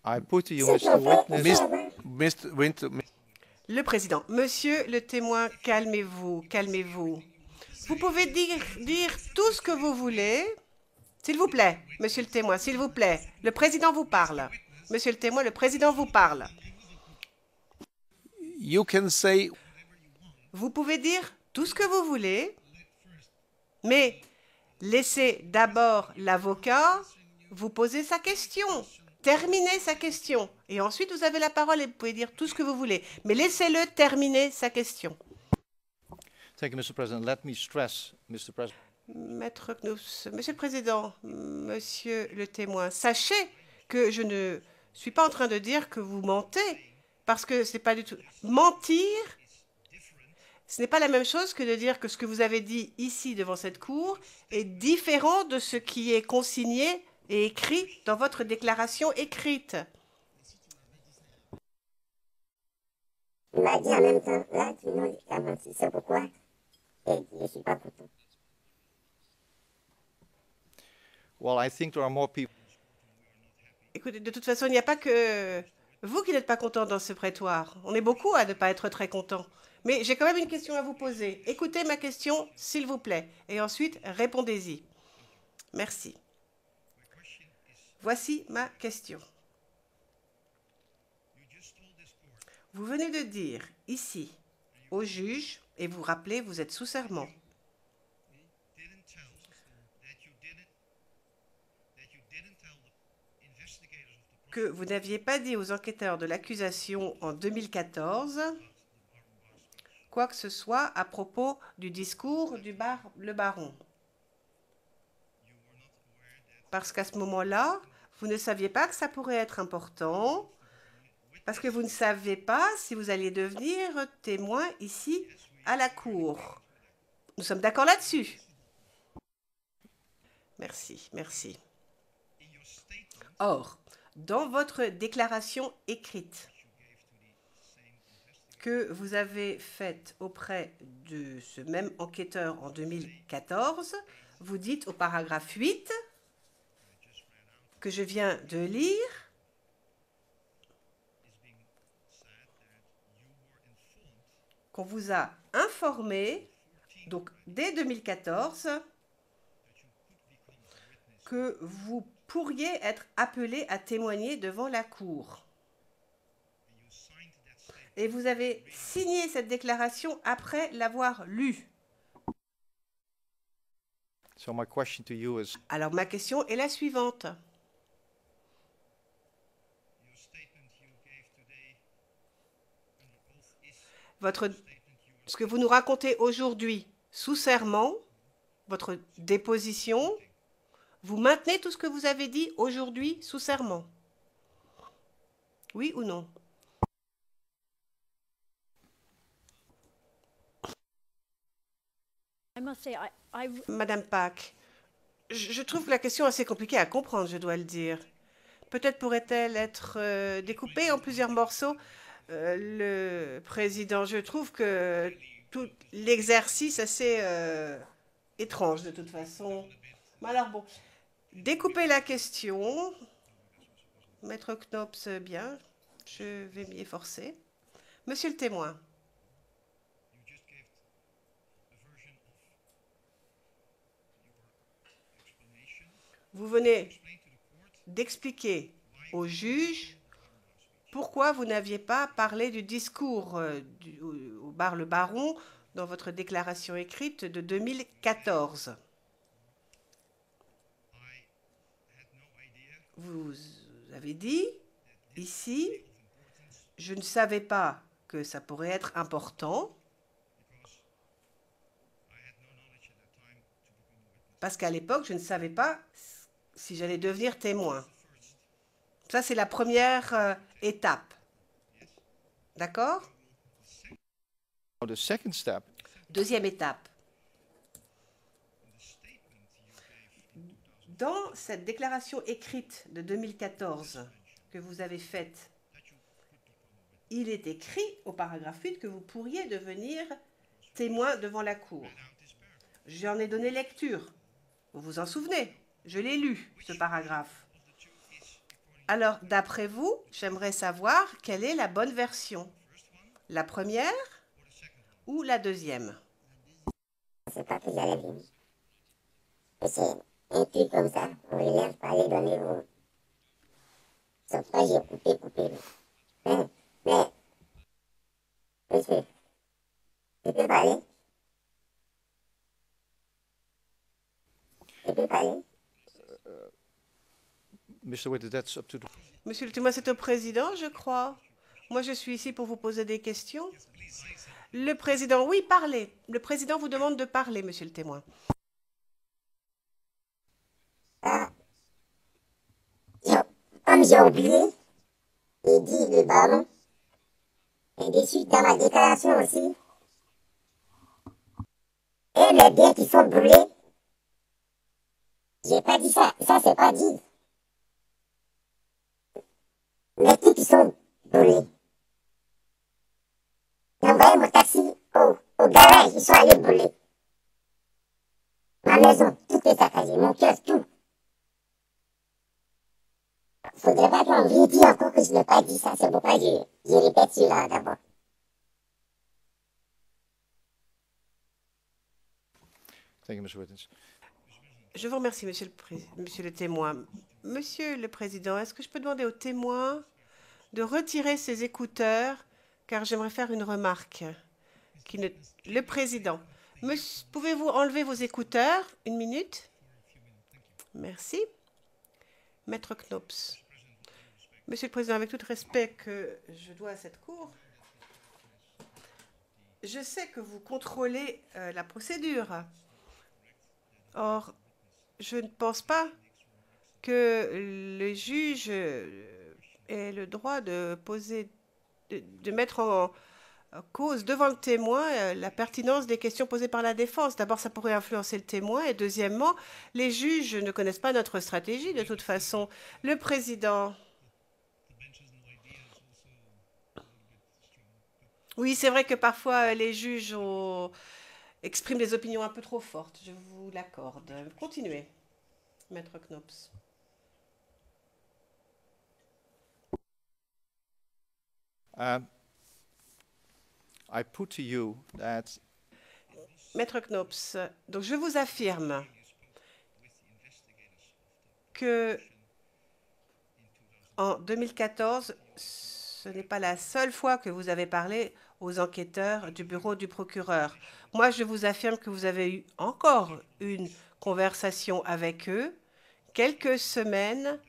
I put to you, C'est Mr. pas Witness, Le président, monsieur le témoin, calmez-vous, calmez-vous. Vous pouvez dire tout ce que vous voulez. S'il vous plaît, monsieur le témoin, s'il vous plaît. Le président vous parle. Monsieur le témoin, le président vous parle. You can say Vous pouvez dire tout ce que vous voulez, mais laissez d'abord l'avocat vous poser sa question. Terminez sa question. Et ensuite, vous avez la parole et vous pouvez dire tout ce que vous voulez. Mais laissez-le terminer sa question. thank you, Mr. President. Let me stress, Mr. President, Maître Knous, monsieur le président, monsieur le témoin, sachez que je ne suis pas en train de dire que vous mentez, parce que c'est pas du tout... Mentir, ce n'est pas la même chose que de dire que ce que vous avez dit ici devant cette cour est différent de ce qui est consigné et écrit dans votre déclaration écrite. Il m'a dit en même temps, là, tu m'as menti. C'est pourquoi je ne suis pas content. well, I think there are more people Écoutez, de toute façon, il n'y a pas que vous qui n'êtes pas content dans ce prétoire. On est beaucoup à ne pas être très contents. Mais j'ai quand même une question à vous poser. Écoutez ma question, s'il vous plaît, et ensuite répondez-y. Merci. Voici ma question. Vous venez de dire ici au juge, et vous rappelez, vous êtes sous serment, que vous n'aviez pas dit aux enquêteurs de l'accusation en 2014 quoi que ce soit à propos du discours du le baron. Parce qu'à ce moment-là, vous ne saviez pas que ça pourrait être important, parce que vous ne saviez pas si vous alliez devenir témoin ici à la cour. Nous sommes d'accord là-dessus. Merci, merci. Or, dans votre déclaration écrite que vous avez faite auprès de ce même enquêteur en 2014, vous dites au paragraphe 8 que je viens de lire qu'on vous a informé, donc dès 2014, que vous pourriez être appelé à témoigner devant la cour. Et vous avez signé cette déclaration après l'avoir lue. So my question to you is, Alors ma question est la suivante. Ce que vous nous racontez aujourd'hui sous serment, votre déposition, vous maintenez tout ce que vous avez dit aujourd'hui sous serment? Oui ou non? I must say, Madame Pack, je trouve la question assez compliquée à comprendre, je dois le dire. Peut-être pourrait-elle être découpée en plusieurs morceaux. Le président, je trouve que tout l'exercice assez étrange de toute façon. Alors bon, découpez la question. Maître Knops, bien, je vais m'y efforcer. Monsieur le témoin. Vous venez d'expliquer au juge pourquoi vous n'aviez pas parlé du discours au bar Le Baron dans votre déclaration écrite de 2014. Vous avez dit, ici, je ne savais pas que ça pourrait être important, parce qu'à l'époque, je ne savais pas si j'allais devenir témoin. Ça, c'est la première étape. D'accord? the second step, Deuxième étape. Dans cette déclaration écrite de 2014 que vous avez faite, il est écrit au paragraphe 8 que vous pourriez devenir témoin devant la cour. J'en ai donné lecture. Vous vous en souvenez? Je l'ai lu, ce paragraphe. Alors, d'après vous, j'aimerais savoir quelle est la bonne version. La première ou la deuxième? C'est pas que j'allais dire. C'est un truc comme ça. On relève pas les données. Sauf que j'ai coupé. Mais, monsieur, je peux parler? Je peux parler? Mr. Witte, that's up to the... Monsieur le témoin, c'est au président, je crois. Moi, je suis ici pour vous poser des questions. Le président, oui, parlez. Le président vous demande de parler, monsieur le témoin. Comme j'ai oublié, et dit le baron, et dessus dans ma déclaration aussi, et les biens qui sont brûlés, j'ai pas dit ça, ça c'est pas dit. Les trucs qui sont brûlés. J'ai envoyé mon taxi au garage, ils sont allés brûler. Ma maison, tout est saccagé, mon cœur, tout. Faudrait pas qu'on me dise encore que je n'ai pas dit ça, c'est pourquoi je répète cela d'abord. Thank you, Mr. Witte. Je vous remercie, monsieur le témoin. Monsieur le président, est-ce que je peux demander au témoin de retirer ses écouteurs, car j'aimerais faire une remarque. Le président, pouvez-vous enlever vos écouteurs? Une minute. Merci. Maître Knops. Monsieur le Président, avec tout le respect que je dois à cette Cour, je sais que vous contrôlez la procédure. Or, je ne pense pas que le juge ait le droit de mettre en cause devant le témoin la pertinence des questions posées par la défense. D'abord, ça pourrait influencer le témoin. Et deuxièmement, les juges ne connaissent pas notre stratégie. De toute façon, le président... Oui, c'est vrai que parfois, les juges expriment des opinions un peu trop fortes. Je vous l'accorde. Continuez, Maître Knops. I put to you that... Maître Knops, donc je vous affirme que en 2014, ce n'est pas la seule fois que vous avez parlé aux enquêteurs du bureau du procureur. Moi, je vous affirme que vous avez eu encore une conversation avec eux quelques semaines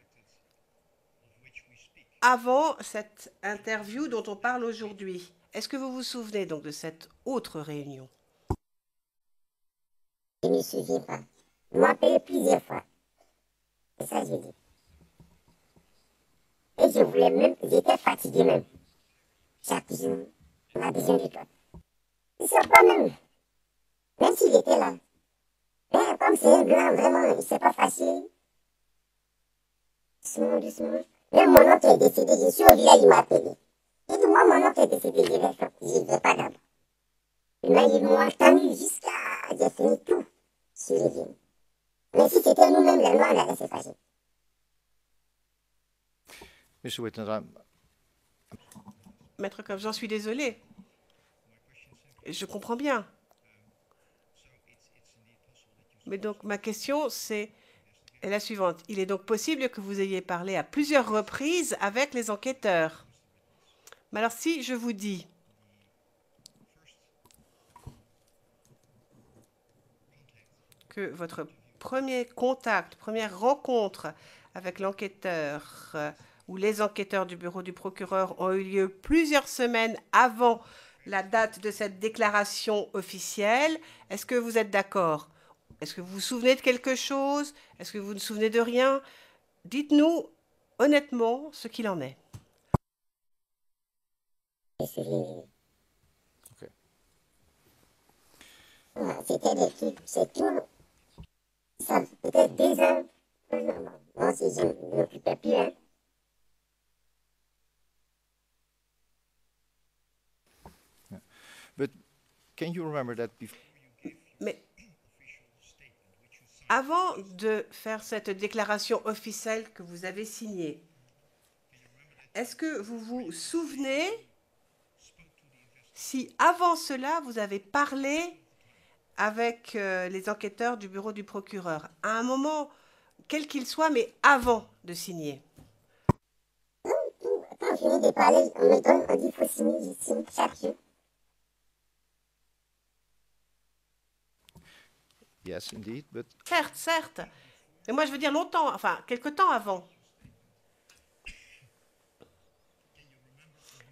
avant cette interview dont on parle aujourd'hui. Est-ce que vous vous souvenez donc de cette autre réunion? Je ne me souviens pas. Ils m'ont appelé plusieurs fois. C'est ça que je dis. Et je voulais même, j'étais fatigué même. Chaque jour, on a besoin de toi. Ils ne sont pas même s'il était là. Mais comme c'est un blanc, vraiment, c'est pas facile. Doucement, doucement. Même mon oncle est décédé, je suis au village, il m'a appelé. J'ai dit, moi, mon oncle est décédé, je vais pas d'abord. Ils m'ont entendu jusqu'à... J'ai fini tout sur les vignes. Mais si c'était nous-mêmes, les Noirs, on allait se fâcher. Mr. Witte, Maître Knops, j'en suis désolé. Je comprends bien. Mais donc, ma question, c'est la suivante. Il est donc possible que vous ayez parlé à plusieurs reprises avec les enquêteurs. Mais alors, si je vous dis que votre premier contact, première rencontre avec l'enquêteur ou les enquêteurs du bureau du procureur ont eu lieu plusieurs semaines avant la date de cette déclaration officielle, est-ce que vous êtes d'accord? Est-ce que vous vous souvenez de quelque chose? Est-ce que vous ne vous souvenez de rien? Dites-nous honnêtement ce qu'il en est. Okay. C'était des trucs, c'est tout. Ça peut-être 2 ans. Moi aussi, je ne m'occupais plus. Hein. Yeah. But can you remember that before? Mais avant de faire cette déclaration officielle que vous avez signée, est-ce que vous vous souvenez si avant cela, vous avez parlé avec les enquêteurs du bureau du procureur, à un moment, quel qu'il soit, mais avant de signer? Quand on finit de parler, on me donne, on dit faut signer, je signe chaque jour. Yes, indeed, but Certes, certes. Mais moi, je veux dire longtemps, enfin, quelque temps avant.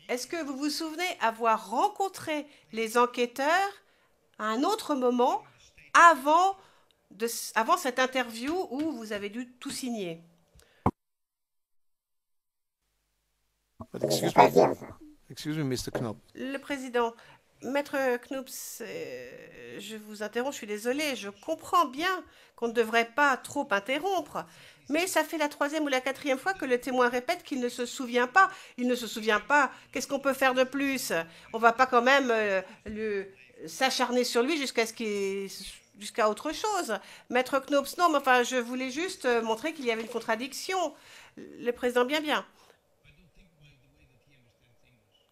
Est-ce que vous vous souvenez avoir rencontré les enquêteurs à un autre moment avant cette interview où vous avez dû tout signer? but Je excuse pas me, dit encore. excuse me, Mr. Knopp. Le président, Maître Knoops, je vous interromps, je suis désolée, je comprends bien qu'on ne devrait pas trop interrompre, mais ça fait la 3e ou la 4e fois que le témoin répète qu'il ne se souvient pas. Il ne se souvient pas. Qu'est-ce qu'on peut faire de plus? On ne va pas quand même s'acharner sur lui jusqu'à autre chose. Maître Knoops, non, mais enfin, je voulais juste montrer qu'il y avait une contradiction. Le président, bien.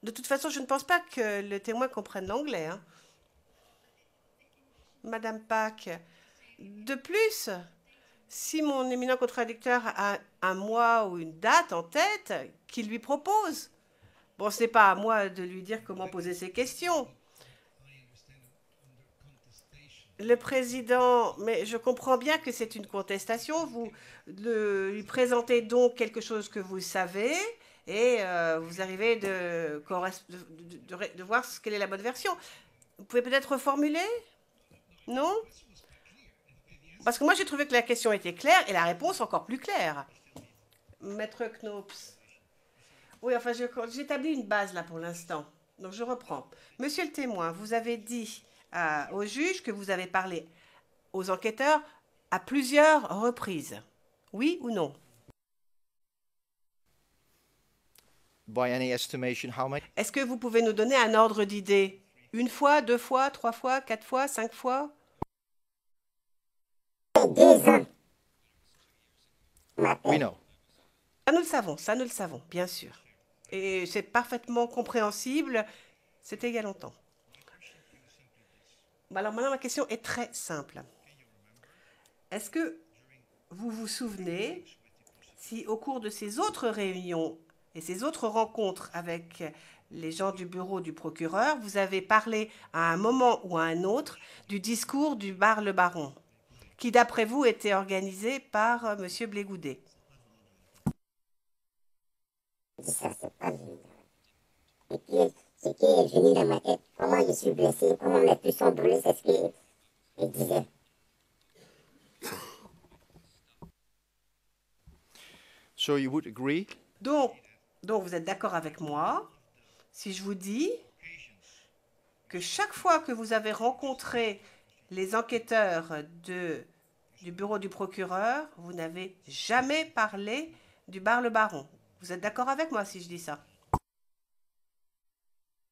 De toute façon, je ne pense pas que le témoin comprenne l'anglais. Hein. Madame Pack, de plus, si mon éminent contradicteur a un mois ou une date en tête, qu'il lui propose. Bon, ce n'est pas à moi de lui dire comment poser ses questions. Le président, mais je comprends bien que c'est une contestation. Vous lui présentez donc quelque chose que vous savez et vous arrivez de voir quelle est la bonne version. Vous pouvez peut-être reformuler? Non? Parce que moi, j'ai trouvé que la question était claire et la réponse encore plus claire. Maître Knoops. Oui, enfin, j'établis une base là pour l'instant. Donc, je reprends. Monsieur le témoin, vous avez dit au juge que vous avez parlé aux enquêteurs à plusieurs reprises. Oui ou non? By any estimation, how many? Est-ce que vous pouvez nous donner un ordre d'idée? 1 fois, 2 fois, 3 fois, 4 fois, 5 fois? 2 ans. We know. Ça nous le savons, bien sûr. Et c'est parfaitement compréhensible. C'était il y a longtemps. Alors maintenant, ma question est très simple. Est-ce que vous vous souvenez si au cours de ces autres réunions et ces autres rencontres avec les gens du bureau du procureur, vous avez parlé à un moment ou à un autre du discours du bar Le Baron, qui d'après vous était organisé par M. Blégoudet? Ça, c'est pas venu. Et puis, ce qui est venu dans ma tête, comment je suis blessé, comment mes pouces sont brûlés, c'est ce qu'il disait. So you would agree? Donc vous êtes d'accord avec moi si je vous dis que chaque fois que vous avez rencontré les enquêteurs du bureau du procureur, vous n'avez jamais parlé du bar Le Baron. Vous êtes d'accord avec moi si je dis ça?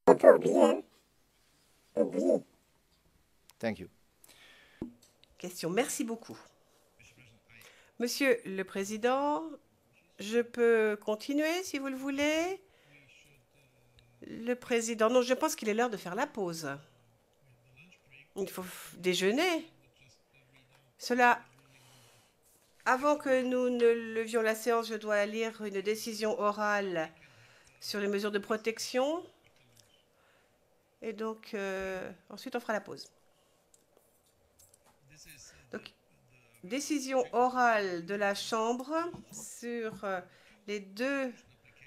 On peut oublier, hein? Oublier. Thank you. Question. Merci beaucoup. Monsieur le Président, je peux continuer si vous le voulez? Le Président, non, je pense qu'il est l'heure de faire la pause. Il faut déjeuner. Cela, avant que nous ne levions la séance, je dois lire une décision orale sur les mesures de protection. Et donc, ensuite, on fera la pause. Donc, décision orale de la Chambre sur les 2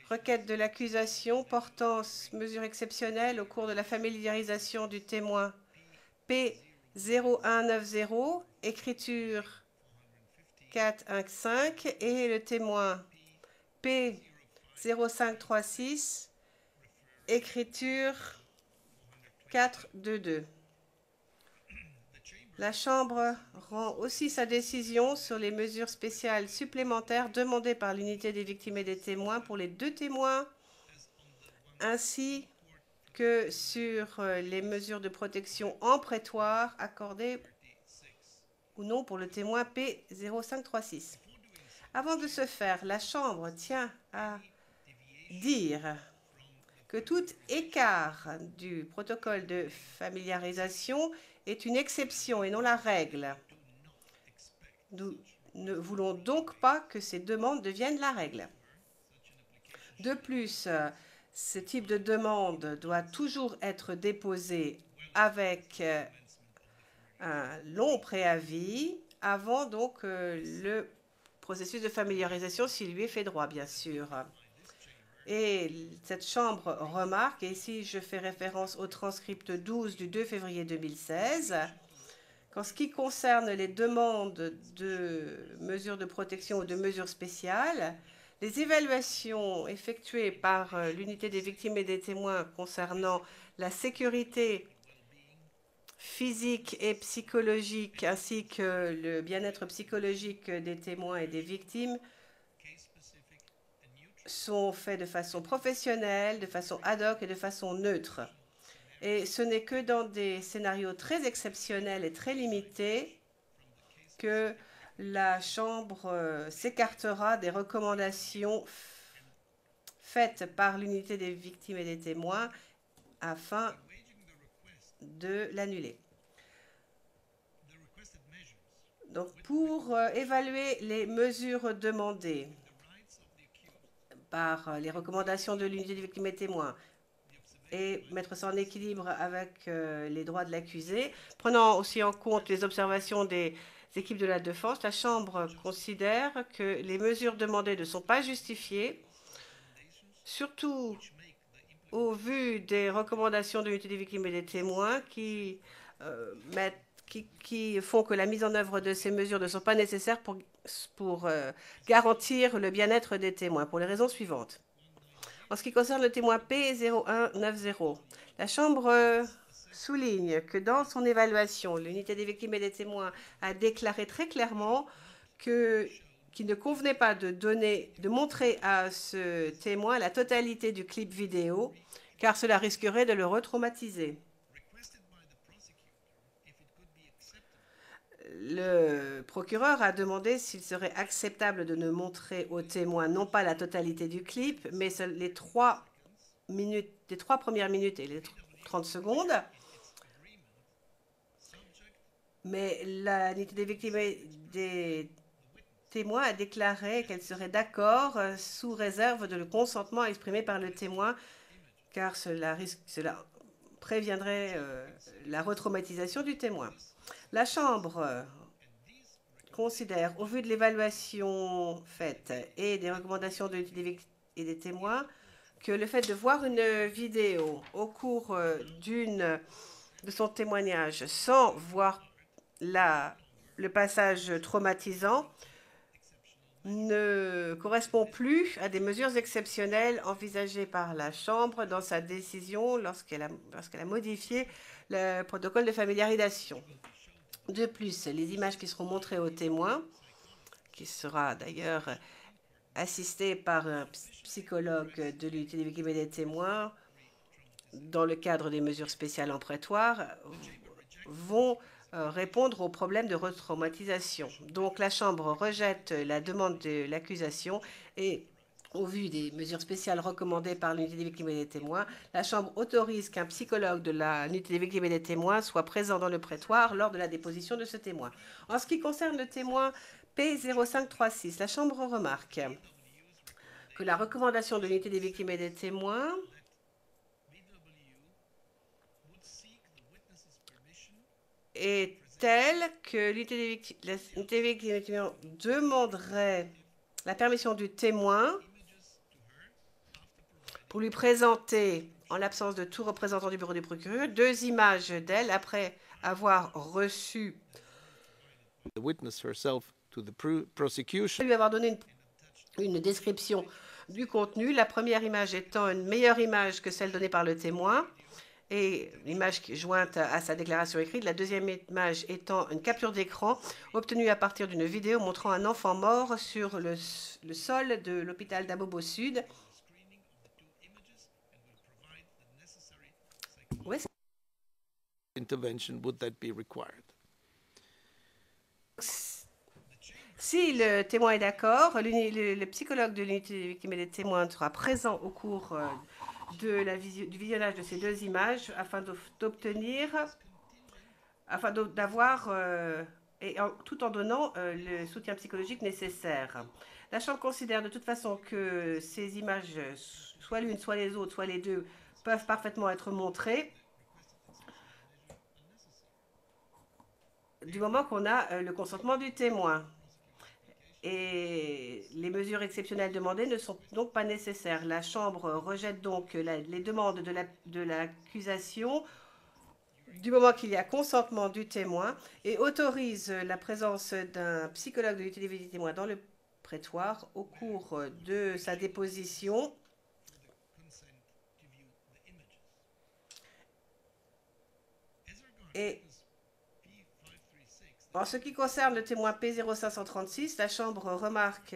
requêtes de l'accusation portant mesures exceptionnelles au cours de la familiarisation du témoin P0190, écriture 415, et le témoin P0536, écriture 422. La Chambre rend aussi sa décision sur les mesures spéciales supplémentaires demandées par l'unité des victimes et des témoins pour les 2 témoins, ainsi que sur les mesures de protection en prétoire accordées ou non pour le témoin P0536. Avant de ce faire, la Chambre tient à dire que tout écart du protocole de familiarisation est une exception et non la règle. Nous ne voulons donc pas que ces demandes deviennent la règle. De plus, ce type de demande doit toujours être déposé avec un long préavis avant donc le processus de familiarisation s'il lui est fait droit, bien sûr. Et cette Chambre remarque, et ici je fais référence au transcript 12 du 2 février 2016, qu'en ce qui concerne les demandes de mesures de protection ou de mesures spéciales, les évaluations effectuées par l'unité des victimes et des témoins concernant la sécurité physique et psychologique ainsi que le bien-être psychologique des témoins et des victimes sont faits de façon professionnelle, de façon ad hoc et de façon neutre. Et ce n'est que dans des scénarios très exceptionnels et très limités que la Chambre s'écartera des recommandations faites par l'unité des victimes et des témoins afin de l'annuler. Donc, pour évaluer les mesures demandées par les recommandations de l'unité des victimes et témoins et mettre ça en équilibre avec les droits de l'accusé, prenant aussi en compte les observations des équipes de la défense, la Chambre considère que les mesures demandées ne sont pas justifiées, surtout au vu des recommandations de l'unité des victimes et des témoins qui font que la mise en œuvre de ces mesures ne sont pas nécessaires pour garantir le bien-être des témoins, pour les raisons suivantes. En ce qui concerne le témoin P0190, la Chambre souligne que dans son évaluation, l'unité des victimes et des témoins a déclaré très clairement qu'il ne convenait pas de montrer à ce témoin la totalité du clip vidéo, car cela risquerait de le retraumatiser. Le procureur a demandé s'il serait acceptable de ne montrer au témoin non pas la totalité du clip, mais les 3 premières minutes et les 30 secondes. Mais l'unité des victimes et des témoins a déclaré qu'elle serait d'accord sous réserve de le consentement exprimé par le témoin, car cela préviendrait la retraumatisation du témoin. La Chambre considère, au vu de l'évaluation faite et des recommandations de l'unité des victimes et des témoins, que le fait de voir une vidéo au cours de son témoignage sans voir le passage traumatisant ne correspond plus à des mesures exceptionnelles envisagées par la Chambre dans sa décision lorsqu'elle a modifié le protocole de familiarisation. De plus, les images qui seront montrées aux témoins, qui sera d'ailleurs assisté par un psychologue de l'unité des victimes et des témoins dans le cadre des mesures spéciales en prétoire, vont répondre aux problèmes de retraumatisation. Donc la Chambre rejette la demande de l'accusation et, au vu des mesures spéciales recommandées par l'unité des victimes et des témoins, la Chambre autorise qu'un psychologue de l'unité des victimes et des témoins soit présent dans le prétoire lors de la déposition de ce témoin. En ce qui concerne le témoin P0536, la Chambre remarque que la recommandation de l'unité des victimes et des témoins est telle que l'unité des victimes et des témoins demanderait la permission du témoin pour lui présenter, en l'absence de tout représentant du bureau du procureur, 2 images d'elle après avoir reçu lui avoir donné une description du contenu, la première image étant une meilleure image que celle donnée par le témoin et l'image jointe à sa déclaration écrite, la deuxième image étant une capture d'écran obtenue à partir d'une vidéo montrant un enfant mort sur le sol de l'hôpital d'Abobo Sud. Où est-ce Si le témoin est d'accord, le psychologue de l'unité des victimes et des témoins sera présent au cours du visionnage de ces deux images afin d'avoir, tout en donnant le soutien psychologique nécessaire. La Chambre considère de toute façon que ces images, soit l'une, soit les autres, soit les deux, peuvent parfaitement être montrées du moment qu'on a le consentement du témoin. Et les mesures exceptionnelles demandées ne sont donc pas nécessaires. La Chambre rejette donc les demandes de l'accusation du moment qu'il y a consentement du témoin et autorise la présence d'un psychologue de l'unité des témoins dans le prétoire au cours de sa déposition. Et en ce qui concerne le témoin P0536, la Chambre remarque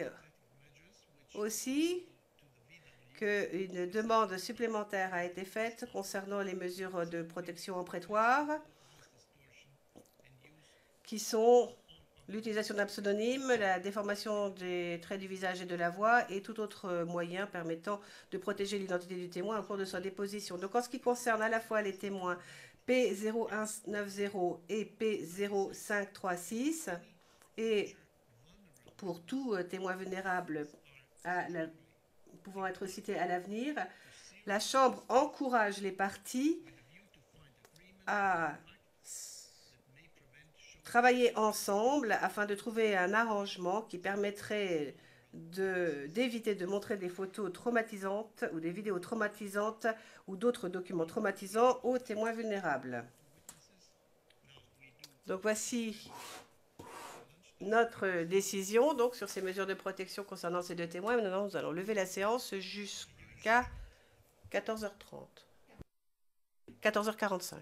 aussi qu'une demande supplémentaire a été faite concernant les mesures de protection en prétoire, qui sont l'utilisation d'un pseudonyme, la déformation des traits du visage et de la voix et tout autre moyen permettant de protéger l'identité du témoin au cours de sa déposition. Donc en ce qui concerne à la fois les témoins P0190 et P0536, et pour tout témoin vulnérable pouvant être cité à l'avenir, la Chambre encourage les parties à travailler ensemble afin de trouver un arrangement qui permettrait d'éviter de montrer des photos traumatisantes ou des vidéos traumatisantes ou d'autres documents traumatisants aux témoins vulnérables. Donc voici notre décision donc, sur ces mesures de protection concernant ces deux témoins. Maintenant, nous allons lever la séance jusqu'à 14h30. 14h45.